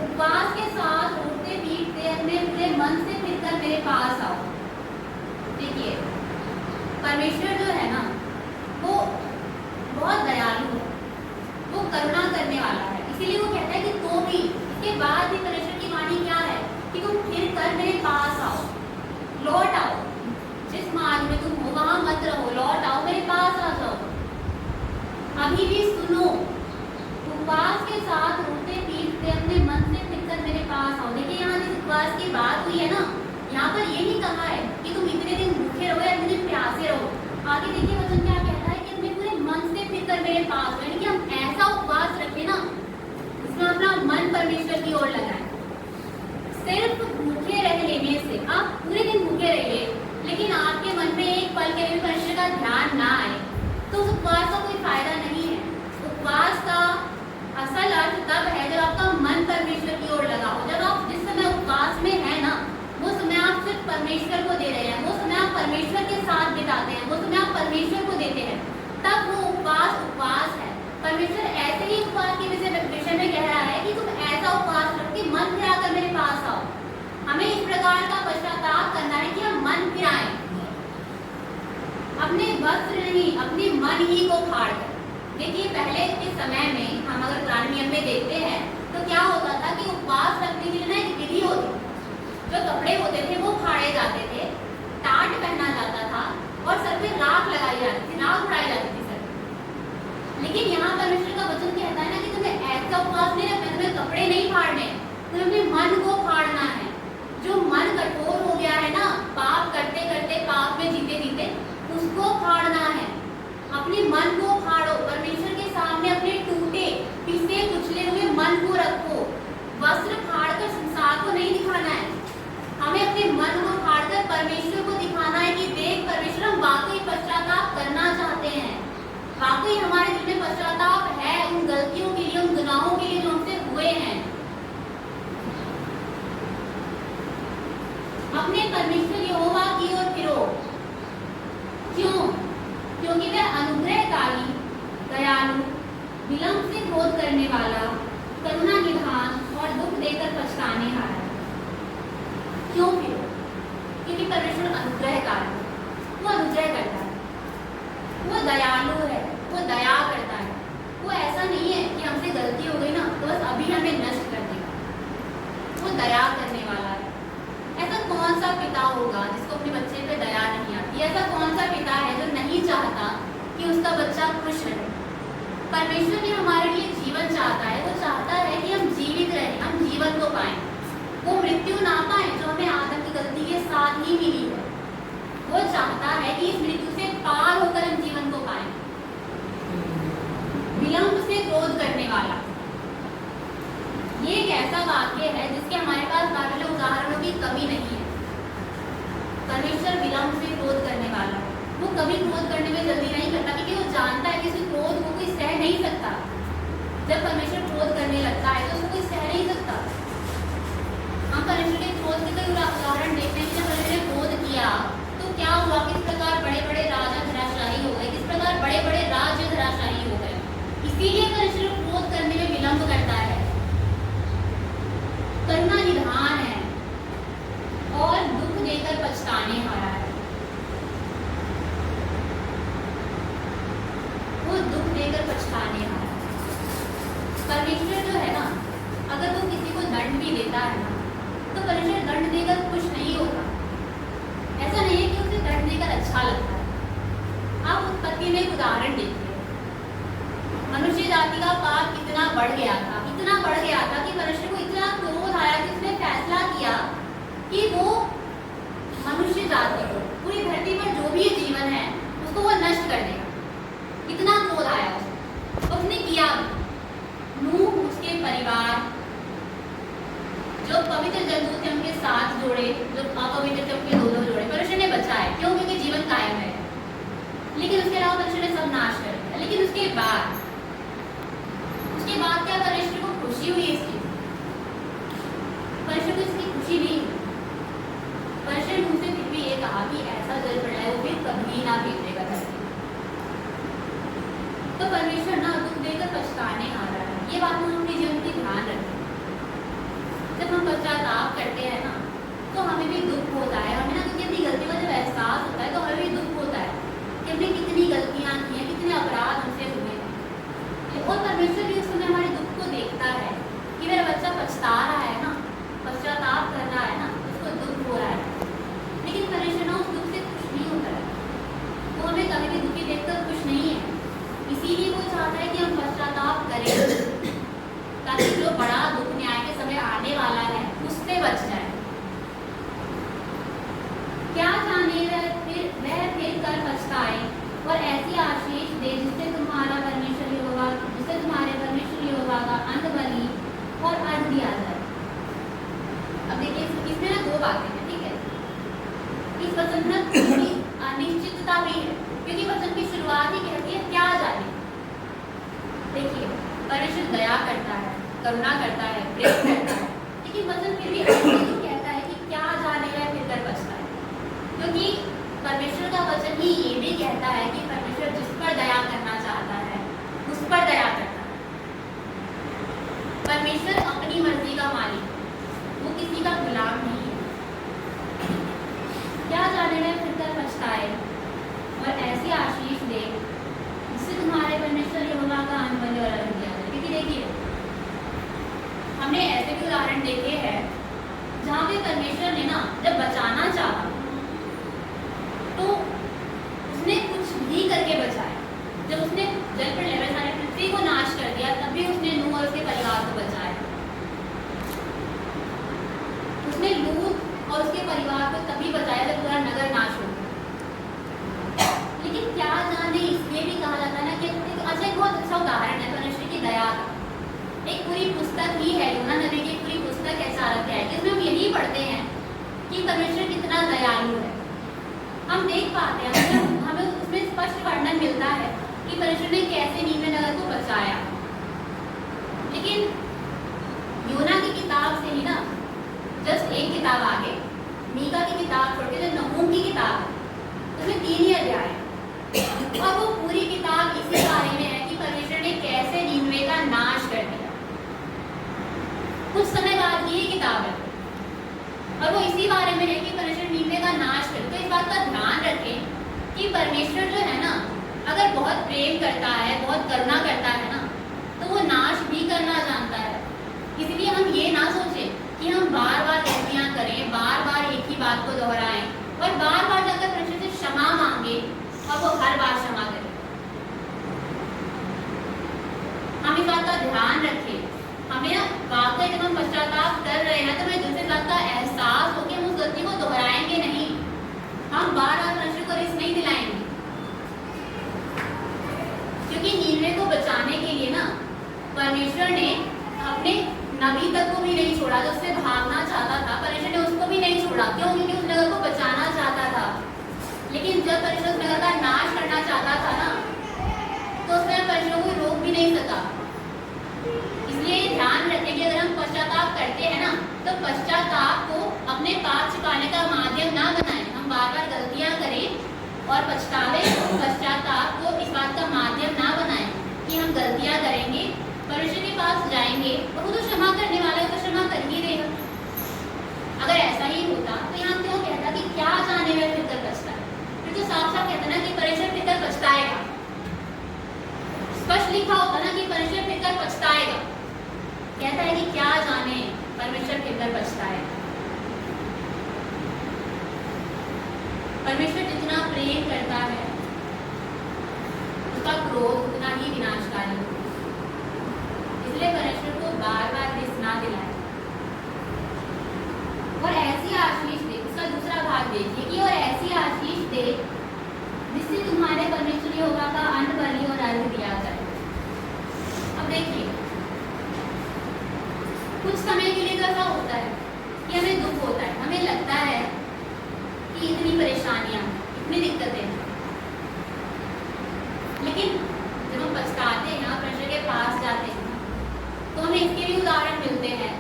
उपवास के साथ रोते पीटते अपने पूरे मन से फिरकर मेरे पास आओ। देखिए परमेश्वर जो है ना वो बहुत दयालु है, वो करुणा करने वाला है। इसीलिए वो कहता है कि तो भी इसके बाद भी परमेश्वर की वाणी क्या है कि तुम फिर कर मेरे पास आओ, लौट आओ, जिस मार्ग में तुम हो वहां मत रहो, लौट आओ, मेरे पास आ जाओ। अभी भी सुनो, उपवास के साथ रोते पीटते अपने मन से फिरकर मेरे पास आओ। देखिए यहाँ जिस उपवास की बात हुई है ना, यहाँ पर ये नहीं कहा है कि तुम इतने दिन मेरे पास हो, यानी कि हम ऐसा उपवास रखें ना जिसमें अपना मन परमेश्वर की ओर लगाए। सिर्फ भूखे रह लेने से, आप पूरे दिन भूखे रहिए लेकिन आपके मन में एक पल के लिए परमेश्वर का ध्यान ना आए, तो उस उपवास का कोई फायदा नहीं है। उपवास का असल अर्थ तब है जब आपका मन परमेश्वर की ओर लगा हो। जब आप जिस समय उपवास में है ना, वो समय आप सिर्फ परमेश्वर को दे रहे हैं, वो समय आप परमेश्वर के साथ बिताते हैं, वो समय आप परमेश्वर को देते हैं, तब वो उपवास है। परमेश्वर ऐसे ही उपवास के विषय में कह रहा है कि तुम ऐसा उपवास रखो कि मन फिराकर मेरे पास आओ। हमें इस प्रकार का पश्चाताप करना है कि हम मन फिराएं, अपने वस्त्र नहीं अपने मन ही को फाड़ कर। देखिए पहले के समय में हम अगर पुराने नियम में देखते हैं तो क्या होता था कि उपवास रखने के लिए ना एक विधि होती, जो कपड़े होते थे वो फाड़े जाते थे, टाट पहना जाता था और सर पे राख लगाई जाती थी, राख उड़ाई जाती थी सर। लेकिन यहाँ परमेश्वर का वचन कहता है ना कि तुम्हें ऐसा उपवास नहीं रखना, तुम्हें कपड़े नहीं फाड़ने, तुम्हें अपने मन को फाड़ना है। जो मन कठोर हो गया है ना, पाप करते करते, पाप में जीते जीते, उसको फाड़ना है। अपने मन को फाड़ो, परमेश्वर के सामने अपने टूटे पिसे कुचले हुए मन को रखो। वस्त्र फाड़कर संसार को नहीं दिखाना है, हमें अपने मन को फाड़कर परमेश्वर को दिखाना है कि देख परमेश्वर, हम वाकई पश्चाताप करना चाहते हैं, वाकई हमारे दिल में पश्चाताप है उन गलतियों के लिए, उन गुनाहों के लिए जो हमसे हुए हैं। अपने परमेश्वर यहोवा की ओर फिरो। क्यों? क्योंकि वह अनुग्रहकारी, दयालु, विलंब से क्रोध करने वाला, करुणा निधान और दुख देकर पछताने वाला है। क्यों फिरो? क्योंकि परमेश्वर अनुग्रहकारी, वो अनुग्रह करता है, वो दयालु है, वो दया करता है। वो ऐसा नहीं है कि हमसे गलती हो गई ना तो बस अभी हमें नष्ट कर देगा, वो दया करने वाला है। ऐसा कौन सा पिता होगा जिसको अपने बच्चे पे दया नहीं आती? ऐसा कौन सा पिता है जो नहीं चाहता कि उसका बच्चा खुश रहे? परमेश्वर भी हमारे लिए जीवन चाहता है, वो चाहता है कि हम जीवित रहें, हम जीवन को पाएं, वो मृत्यु ना पाएं जो हमें आदम की गलती के साथ ही मिली है। वो चाहता है कि इस मृत्यु से पार होकर हम जीवन को पाएं। विलंब से क्रोध करने वाला, ये एक ऐसा वाक्य है जिसके हमारे पास बाइबल में उदाहरणों की कमी नहीं है। परमेश्वर विलंब से क्रोध करने वाला, वो कभी क्रोध करने में जल्दी नहीं करता, क्योंकि वो जानता है कि उस क्रोध को कोई सह नहीं सकता। जब परमेश्वर क्रोध करने लगता है तो उसको कोई सह नहीं सकता। हम परमेश्वर के क्रोध के कई उदाहरण देखते हैं कि जब परमेश्वर ने क्रोध किया तो क्या हुआ, किस प्रकार बड़े बड़े राजा धराशायी हो गए, किस प्रकार बड़े बड़े राज्य धराशायी हो गए। इसीलिए परमेश्वर क्रोध करने में विलंब करता है, करुणा निधान है और दुख देकर पछताने वाला है। वो दुख देकर पछताने वाला है। परमेश्वर जो है ना, अगर वो किसी को दंड भी देता है ना तो परमेश्वर दंड देकर खुश नहीं होता। ऐसा नहीं है कि उसे दंड देकर अच्छा लगता है। आप उत्पत्ति में एक उदाहरण देखिए, मनुष्य जाति का पाप कितना बढ़ गया था, इतना बढ़ गया था कि परमेश्वर को इतना क्रोध आया कि उसने फैसला किया कि वो मनुष्य जाति को, पूरी धरती पर जो भी जीवन है उसको वो नष्ट कर देगा। इतना क्रोध आया उसने किया। नूह, उसके परिवार, जो पवित्र जंतु थे उनके साथ जोड़े, जो अपवित्र थे उनके दोनों जोड़े, परमेश्वर ने बचाए। क्यों? क्योंकि जीवन कायम है। लेकिन उसके अलावा परमेश्वर ने सब नाश कर दिया। लेकिन उसके बाद क्या परमेश्वर को खुशी हुई इसकी? परमेश्वर को इसकी खुशी नहीं हुई। परमेश्वर ने उनसे फिर भी ये कहा कि ऐसा जल पड़ा है वो फिर कभी ना भेजेगा धरती। तो परमेश्वर ना दुख देकर पछताने आ रहा है। ये बात हम अपने जीवन की ध्यान रखें। जब हम पश्चाताप करते हैं ना तो हमें भी दुख होता है, हमें ना क्योंकि अपनी गलतियों का जब एहसास होता है तो हमें भी दुख होता है कि हमने कितनी गलतियां की हैं, कितने अपराध हमसे हुए हैं। और परमेश्वर भी उस समय हमारे दुख को देखता है कि मेरा बच्चा पछता रहा है ना, पश्चाताप कर रहा है ना, उसको दुख हो रहा है। लेकिन परमेश्वर ना उस दुख से खुश नहीं होता है, वो हमें कभी भी दुखी देखकर खुश नहीं है। इसीलिए वो चाहता है कि हम पश्चाताप करें ताकि जो बड़ा दुख न्याय के समय आने वाला है उससे बच जाए। क्या जाने वह फिर कर पछताए और ऐसी आशीष दे जिससे तुम्हारा परमेश्वर परमेश्वर दया करता है, करुणा करता है, प्रेम करता है, लेकिन वचन फिर भी ऐसे ही कहता है कि क्या जाने वह फिर कर बचता है। क्योंकि परमेश्वर का वचन ही ये भी कहता है कि परमेश्वर जिस पर दया करना चाहता है उस पर दया करता है। परमेश्वर अपनी मर्जी का मालिक है, वो किसी का गुलाम नहीं है। क्या जाने में फिर कर पछताए और ऐसी आशीष दे जिससे तुम्हारे परमेश्वर यहोवा का अनबल और अर्घ दिया जाए। क्योंकि देखिए, हमने ऐसे भी उदाहरण देखे हैं जहाँ पे परमेश्वर ने ना जब बचाना चाहा तो उसने कुछ भी करके बचाया। जब उसने जल पर लहर सारी पृथ्वी को नाश कर दिया तब भी उसने नूह और उसके परिवार को बचाया। उसने लूत और उसके परिवार को तभी बचाया जब पूरा नगर नाश हो गया। लेकिन क्या जाने इसलिए भी कहा जाता है ना कि अच्छा, एक बहुत अच्छा उदाहरण है परमेश्वर की दया का। एक पूरी पुस्तक ही है, यूना नबी की पूरी पुस्तक है चारक है, जिसमें हम यही पढ़ते हैं कि परमेश्वर कितना दयालु है। हम देख पाते हैं, हमें उसमें स्पष्ट वर्णन मिलता है कि परमेश्वर ने कैसे नीनवे नगर को बचाया। लेकिन यूना की किताब से ही ना जस्ट एक किताब आगे, मीका की किताब छोड़ के जो नहूम की किताब है उसमें 3 ही अध्याय है और वो पूरी किताब इसी बारे में है कि परमेश्वर ने कैसे नीनवे का नाश कर दिया। कुछ समय बाद ये किताब है और वो इसी बारे में है कि परमेश्वर नीनवे का नाश कर। तो इस बात का ध्यान रखें कि परमेश्वर जो है ना, अगर बहुत प्रेम करता है, बहुत करुणा करता है ना, तो वो नाश भी करना जानता है। इसलिए हम ये ना सोचें कि हम बार बार गलतियां करें, बार बार एक ही बात को दोहराएं और बार बार जाकर परमेश्वर से क्षमा मांगे और वो हर बार क्षमा करे। हम इस बात का ध्यान रखें। हमें ना वाकई जब हम पश्चाताप कर रहे हैं तो हमें दूसरी बात का एहसास हो कि हम उस गलती को दोहराएंगे नहीं। हम बार बार परमेश्वर को रिस्क नहीं दिलाएंगे, क्योंकि नीनवे को बचाने के लिए ना परमेश्वर ने अपने नबी तक को भी नहीं छोड़ा जो उससे भागना चाहता था। परमेश्वर ने उसको भी नहीं छोड़ा। क्यों? क्योंकि उस नगर को बचाना चाहता था। लेकिन जब परमेश्वर उस नगर का नाश करना चाहता था ना, तो उसमें परमेश्वर को रोक भी नहीं सका। इसलिए ध्यान रखें कि अगर हम पश्चाताप करते हैं ना, तो पश्चाताप को अपने पाप छिपाने का माध्यम ना बनाएं। हम बार बार गलतियां करें और पछतावे पश्चाताप को इस बात का माध्यम ना बनाएं कि हम गलतियां करेंगे, परमेश्वर के पास जाएंगे और वो तो क्षमा करने वाला है, तो क्षमा कर ही देगा। अगर ऐसा ही होता तो यहाँ क्यों कहता कि क्या जाने में फिर कर पछताए? फिर तो साफ साफ कहता ना कि परमेश्वर फिर कर पछताएगा। स्पष्ट लिखा होता ना कि परमेश्वर फिर कर पछताएगा। कहता है कि क्या जाने परमेश्वर फिर कर पछताएगा। परमेश्वर जितना प्रेम करता है उसका क्रोध उतना ही विनाशकारी है। इसलिए परमेश्वर को बार बार रिस्क ना दिलाए और ऐसी आशीष दे। उसका दूसरा भाग देखिए कि और ऐसी आशीष दे जिससे तुम्हारे परमेश्वर यहोवा का अन्न बलि और अर्घ दिया जाए। अब देखिए, कुछ समय के लिए तो ऐसा होता है कि हमें दुख होता है, हमें लगता है कि इतनी परेशानियां, इतनी दिक्कतें हैं। लेकिन जब हम पछताते हैं और परमेश्वर के पास जाते हैं तो हमें इसके भी उदाहरण मिलते हैं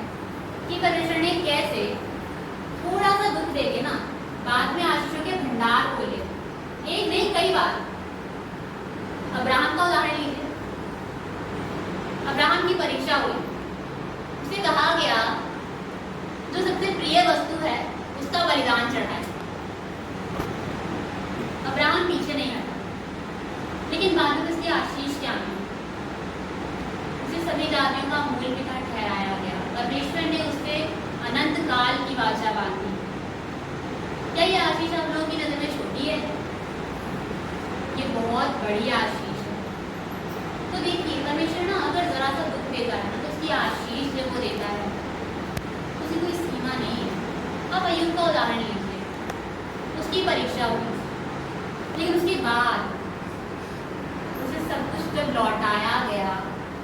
कि परमेश्वर ने कैसे थोड़ा सा दुख देके ना बाद में आशीषों के भंडार खोले। एक नहीं, कई बार। अब्राहम का उदाहरण लीजिए। अब्राहम की परीक्षा हुई, उसे कहा गया जो सबसे प्रिय वस्तु है उसका बलिदान चढ़ाए। अब्राहम पीछे नहीं हटा, लेकिन बाद में उसकी आशीष क्या मिली? उसे सभी जातियों का मूल पिता ठहराया गया। परमेश्वर ने उससे अनंत काल की वाचा बांधी। क्या ये आशीष आप लोगों की नजर में छोटी है? ये बहुत बड़ी आशीष है। तो देखिए, परमेश्वर ना अगर जरा सा दुख देता है ना तो उसकी आशीष जब वो देता है उसकी कोई सीमा नहीं है। अब अय्यूब का उदाहरण लीजिए। उसकी परीक्षा हुई, लेकिन उसके बाद उसे सब कुछ जब लौटाया गया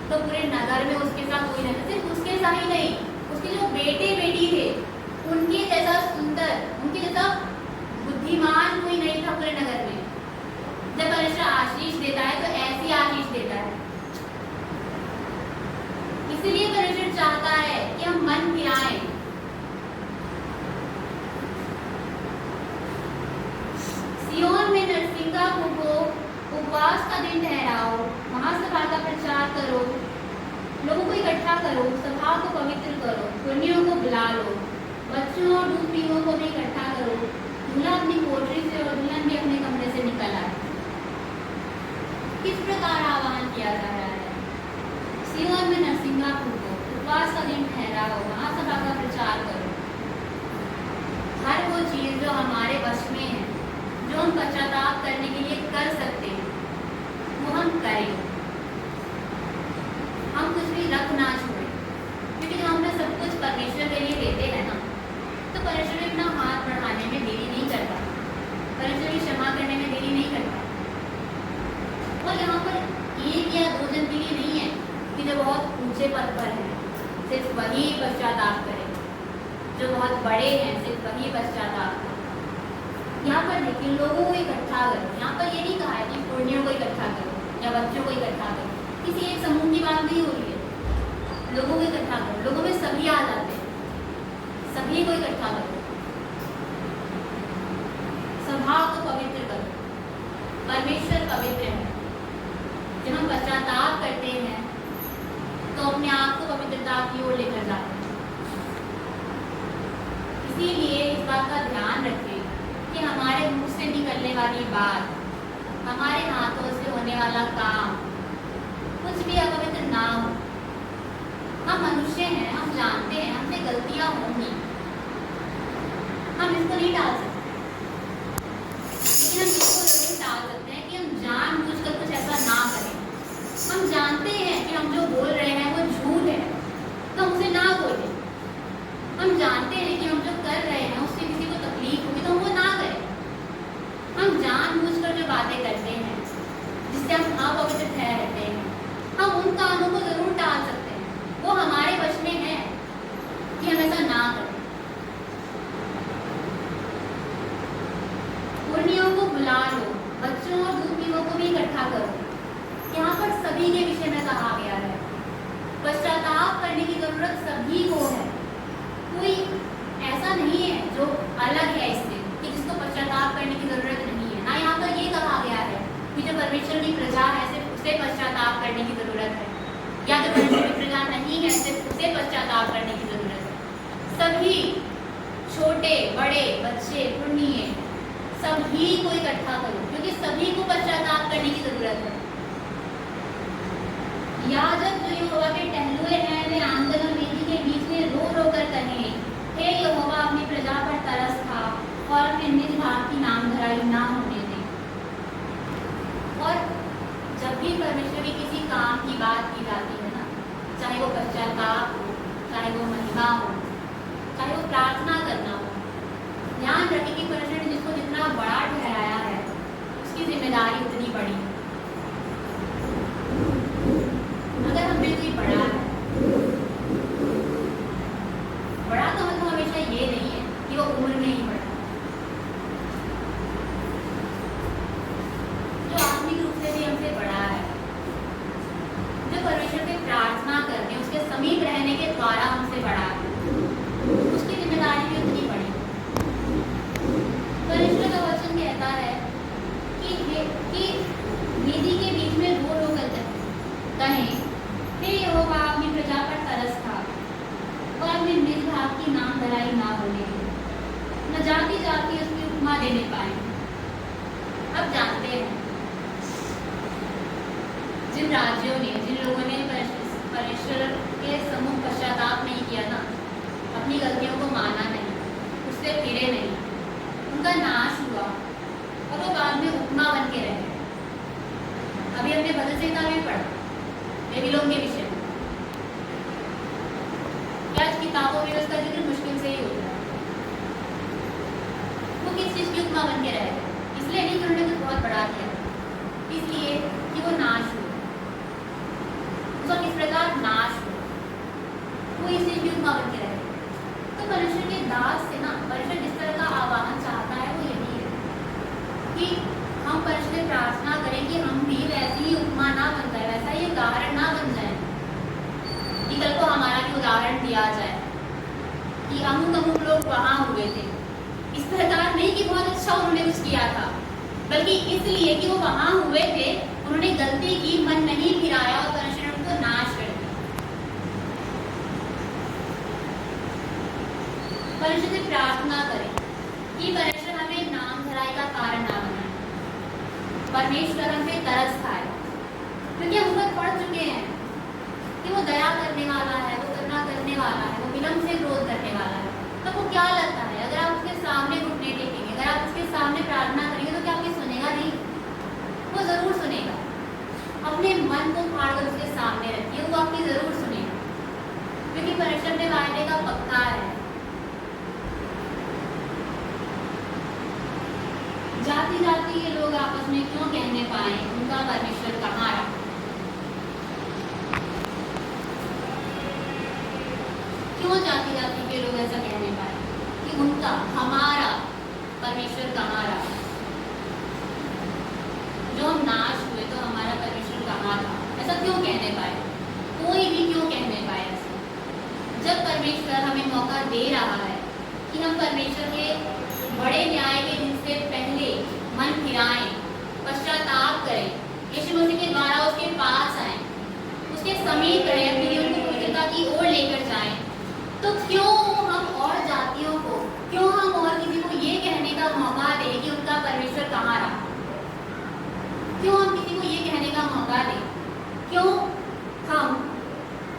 तो पूरे नगर में उसके साथ कोई नहीं, सिर्फ उसके साथ ही नहीं, उसके जो बेटे बेटी थे उनके जैसा सुंदर, उनके जैसा बुद्धिमान कोई नहीं था पूरे नगर में। जब परमेश्वर आशीष देता है तो ऐसी आशीष देता है फूको, उपवास का दिन ठहराओ, महासभा का प्रचार करो, लोगों को इकट्ठा करो, सभा को पवित्र करो, पुण्यों को बुला लो, बच्चों और दूध पीओं को भी इकट्ठा करो, दूल्हा अपनी कोठरी से और दुल्हन भी अपने कमरे से निकल आए। किस प्रकार आह्वान किया जा रहा है? सियोन में नरसिंगा फूको, उपवास का दिन ठहराओ, महासभा का प्रचार करो। हर वो चीज जो हमारे वश में है, जो हम पश्चाताप करने के लिए कर सकते हैं, वो हम करें। हम कुछ भी रख ना छोड़े, क्योंकि जब हम सब कुछ परमेश्वर के लिए देते हैं ना, तो परमेश्वर अपना हाथ बढ़ाने में देरी नहीं करता, परमेश्वर की क्षमा करने में देरी नहीं करता। और यहाँ पर एक या दो जन के लिए नहीं है कि जो बहुत ऊंचे पद पर हैं सिर्फ वही पश्चाताप करें, जो बहुत बड़े हैं सिर्फ वही पश्चाताप करें। यहाँ पर देखिए लोगों को इकट्ठा करो। यहाँ पर ये नहीं कहा है कि पुण्यों को इकट्ठा करो या बच्चों को इकट्ठा करो, किसी एक समूह की बात नहीं हो रही है। लोगों को इकट्ठा करो, लोगों में सभी आ जाते हैं, सभी को इकट्ठा करो, सभा को पवित्र करो। परमेश्वर पवित्र है। जब हम पश्चाताप करते हैं तो अपने आप को पवित्रता की ओर लेकर जाते हैं। इसीलिए इस बात का ध्यान रखें कि हमारे मुख से निकलने वाली बात, हमारे हाथों से होने वाला काम कुछ भी अपवित्र ना हो। हम मनुष्य हैं, हम जानते हैं हमसे गलतियां होंगी, हम इसको नहीं टाल सकते, लेकिन हम इसको जरूर टाल सकते हैं कि हम जानबूझकर कुछ ऐसा ना करें। हम जानते हैं कि हम जो बोल रहे हैं वो झूठ है, तो हम उसे ना बोलें। हम जानते हैं कि हम जो कर रहे हैं उससे किसी को तकलीफ होगी, तो हम वो ना करें। हम जानबूझकर जो बातें करते हैं जिससे हम अपवित्र ठहरते हैं, हम उन कामों को जरूर टाल सकते हैं। वो हमारे वश में है कि हम ऐसा ना करें। पुण्यों को बुला लो, बच्चों और दूधियों को भी इकट्ठा करो। यहाँ पर सभी के विषय में कहा गया है। पश्चाताप करने की जरूरत सभी को है। कोई ऐसा नहीं है जो अलग है इससे कि जिसको पश्चाताप करने की जरूरत नहीं है। ना यहाँ पर ये कहा गया है कि जो परमेश्वर की प्रजा है सिर्फ उसे पश्चाताप करने की जरूरत है, या जो परमेश्वर की प्रजा नहीं है सिर्फ उसे पश्चाताप करने की जरूरत है। सभी, छोटे बड़े बच्चे पुण्य, सभी को इकट्ठा करो, क्योंकि सभी को पश्चाताप करने की जरूरत है। याजक जो यहोवा के टहलुए हैं वे आंगन और वेदी के बीच में रो रो कर कहें, हे यहोवा अपनी प्रजा पर तरस खा और अपने निज भाग की नामधराई ना होने दे। और जब भी परमेश्वर की किसी काम की बात की जाती है ना, चाहे वो पश्चाताप हो, चाहे वो महिमा हो, चाहे वो प्रार्थना करना हो, ध्यान रखें कि परमेश्वर ने जिसको जितना बड़ा ठहराया है उसकी जिम्मेदारी उतनी बड़ी है। अगर हम में कोई बड़ा है, बड़ा तो मतलब हमेशा ये नहीं है कि वो उम्र में ही बड़ा, जो आत्मिक रूप से भी हमसे बड़ा है, जो परमेश्वर से प्रार्थना करके उसके समीप रहने के द्वारा हमसे बड़ा है, उसकी जिम्मेदारी भी उतनी बड़ी है। परमेश्वर का वचन कहता है कि वेदी के बीच में रो रो कर कहें, हे यहोवा अपनी प्रजा पर तरस खा और अपने निज भाग की नामधराई ना होने दे, न जाति जाति उसकी उपमा देने पाए। अब जानते हैं जिन राज्यों ने, जिन लोगों ने परमेश्वर के सम्मुख पश्चाताप नहीं किया ना, अपनी गलतियों को माना नहीं, उससे फिरे नहीं, उनका नाश हुआ और वो बाद में उपमा बन के रहे। अभी हमने भजन संहिता में पढ़ा बेबीलोन के विषय में, क्या किताबों में उसका जिक्र मुश्किल से ही होता है। वो किस चीज की उपमा बन के रहे थे? इसलिए नहीं कि उन्होंने कुछ बहुत बड़ा किया, इसलिए कि वो नाश हो, उसका किस प्रकार नाश हो, वो इस चीज की उपमा बन के रहे। तो परमेश्वर के दास से ना, परमेश्वर जिस तरह का आह्वान चाहता है वो यही है कि हम परमेश्वर से प्रार्थना करें कि हम भी वैसी ही उपमा ना बन जाए, वैसा ही उदाहरण ना बन जाए, कि कल को हमारा भी उदाहरण दिया जाए कि अमुक अमुक लोग वहाँ हुए थे। इस प्रकार नहीं कि बहुत अच्छा उन्होंने कुछ किया था, बल्कि इसलिए कि वो वहां हुए थे, उन्होंने गलती की, मन नहीं फिराया और परमेश्वर ने उनको नाश कर दिया। परमेश्वर से प्रार्थना करें कि परमेश्वर हमें नाम धराई का कारण ना बनाए, परमेश्वर हम पे तरस खाए, क्योंकि हम ऊपर पढ़ चुके हैं कि वो दया करने वाला है, वो करुणा करने वाला है, वो विलंब से क्रोध करने वाला है। तो वो क्या लगता है, अगर आप उसके सामने घुटने टेकेंगे, अगर आप उसके सामने प्रार्थना करेंगे, तो क्या आपकी सुनेगा? नहीं, वो जरूर सुनेगा। अपने मन को फाड़ कर उसके सामने रखिए, वो आपकी जरूर सुनेगा, क्योंकि परमेश्वर ने वायदे का पक्का है। जाति जाति के लोग आपस में क्यों कहने पाए उनका परमेश्वर कहाँ रहा? क्यों जाति जाति के लोग ऐसा कहने पाए कि उनका, हमारा परमेश्वर कहाँ रहा? जो हम नाश हुए तो हमारा परमेश्वर कहाँ था? ऐसा क्यों कहने पाए? कोई भी क्यों कहने पाए ऐसा? जब परमेश्वर हमें मौका दे रहा है कि हम परमेश्वर के बड़े न्याय के दिन से पहले मन फिराएं, पश्चाताप करें, यीशु मसीह के द्वारा उसके पास आए, उसके समीप करें, अपने जीवन को पवित्रता की ओर लेकर जाएं, तो क्यों हम और जातियों को, क्यों हम और किसी को ये कहने का मौका दें कि उनका परमेश्वर कहाँ रहा? क्यों हम किसी को ये कहने का मौका दें? क्यों हम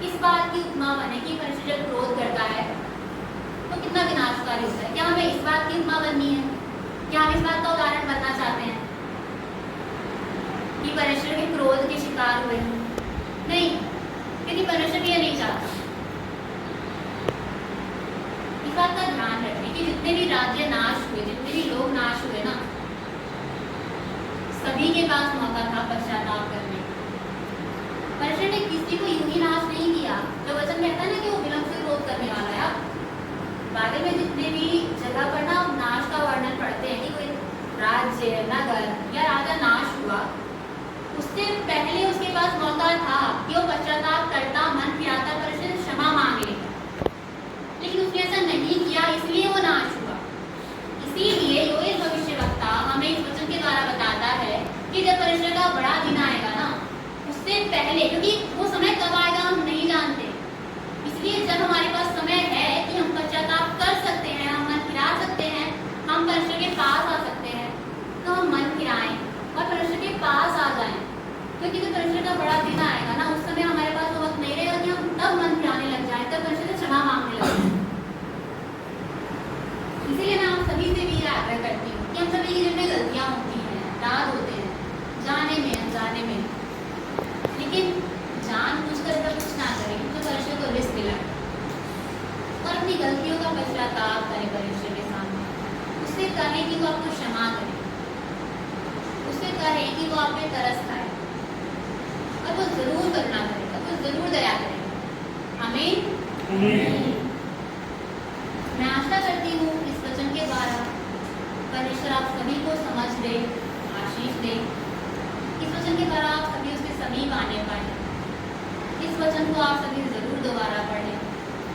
इस बात की उपमा बने कि परमेश्वर जब क्रोध करता है तो कितना विनाशकारी होता है? क्या हमें इस बात की उपमा बननी है? क्या हम इस बात का उदाहरण बनना चाहते हैं कि परमेश्वर के क्रोध के शिकार हुए? नहीं, क्योंकि परमेश्वर ये नहीं चाहता। इस बात का ध्यान रखें कि जितने भी राज्य नाश हुए, जितने भी लोग नाश हुए ना, सभी के पास मौका था पश्चाताप करने का। परमेश्वर ने किसी को यूं ही नाश नहीं किया। जो वचन कहता है ना कि वो विलंब से क्रोध करने वाला है। बाइबल में जितने भी जगह पर ना नाश का वर्णन पढ़ते हैं कि कोई राज्य, नगर या राजा नाश हुआ, उससे पहले उसके पास मौका था कि वो पश्चाताप करता, मन फिराता, परमेश्वर से क्षमा मांग लेता, लेकिन उसने ऐसा नहीं किया, इसलिए वो नाश हुआ। इसीलिए योएल भविष्यवक्ता हमें इस वचन के द्वारा बताता है कि जब परमेश्वर का बड़ा दिन आएगा ना, उससे पहले, क्योंकि वो समय कब आएगा हम नहीं जानते, इसलिए जब हमारे पास समय है कि हम पश्चाताप कर सकते हैं, हम मन फिरा सकते हैं, हम परमेश्वर के पास आ सकते हैं, तो हम मन फिराएं और परमेश्वर के पास आ जाएं, क्योंकि जब परमेश्वर का बड़ा दिन आएगा ना, उस समय हमारे पास वो वक्त नहीं रहेगा कि हम तब मन फिराने लग जाएं, तब परमेश्वर से क्षमा मांगने लग जाएं। इसीलिए मैं आप सभी से भी ये आग्रह करती हूँ कि हम सभी की जिनमें गलतियाँ होती हैं, अपराध होते हैं, जाने में अनजाने में, लेकिन जानबूझकर ऐसा कुछ ना करें तो परमेश्वर को रिस्क दिलाएं और अपनी गलतियों का पश्चाताप करें परमेश्वर के सामने। उससे कहें कि वो आपको क्षमा करे, उससे कहें कि वो आप पे तरस खाए, और वो जरूर करुणा करेगा, वो जरूर दया करेगा। आमीन। मैं आशा करती हूँ इस वचन के द्वारा परमेश्वर आप सभी को समझ दे, आशीष दे। इस वचन के द्वारा आप सभी उसके समीप आने पाए। इस वचन को आप सभी जरूर दोबारा पढ़ें,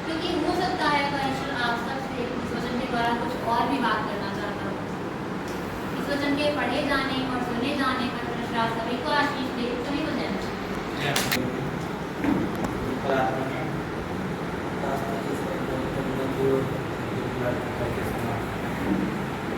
क्योंकि हो सकता है परमेश्वर आप सबसे इस वचन के द्वारा कुछ और भी बात करना चाहता हो। इस वचन के पढ़े जाने और सुने जाने पर परमेश्वर आप सभी को आशीष दे, सभी को जय मसीह।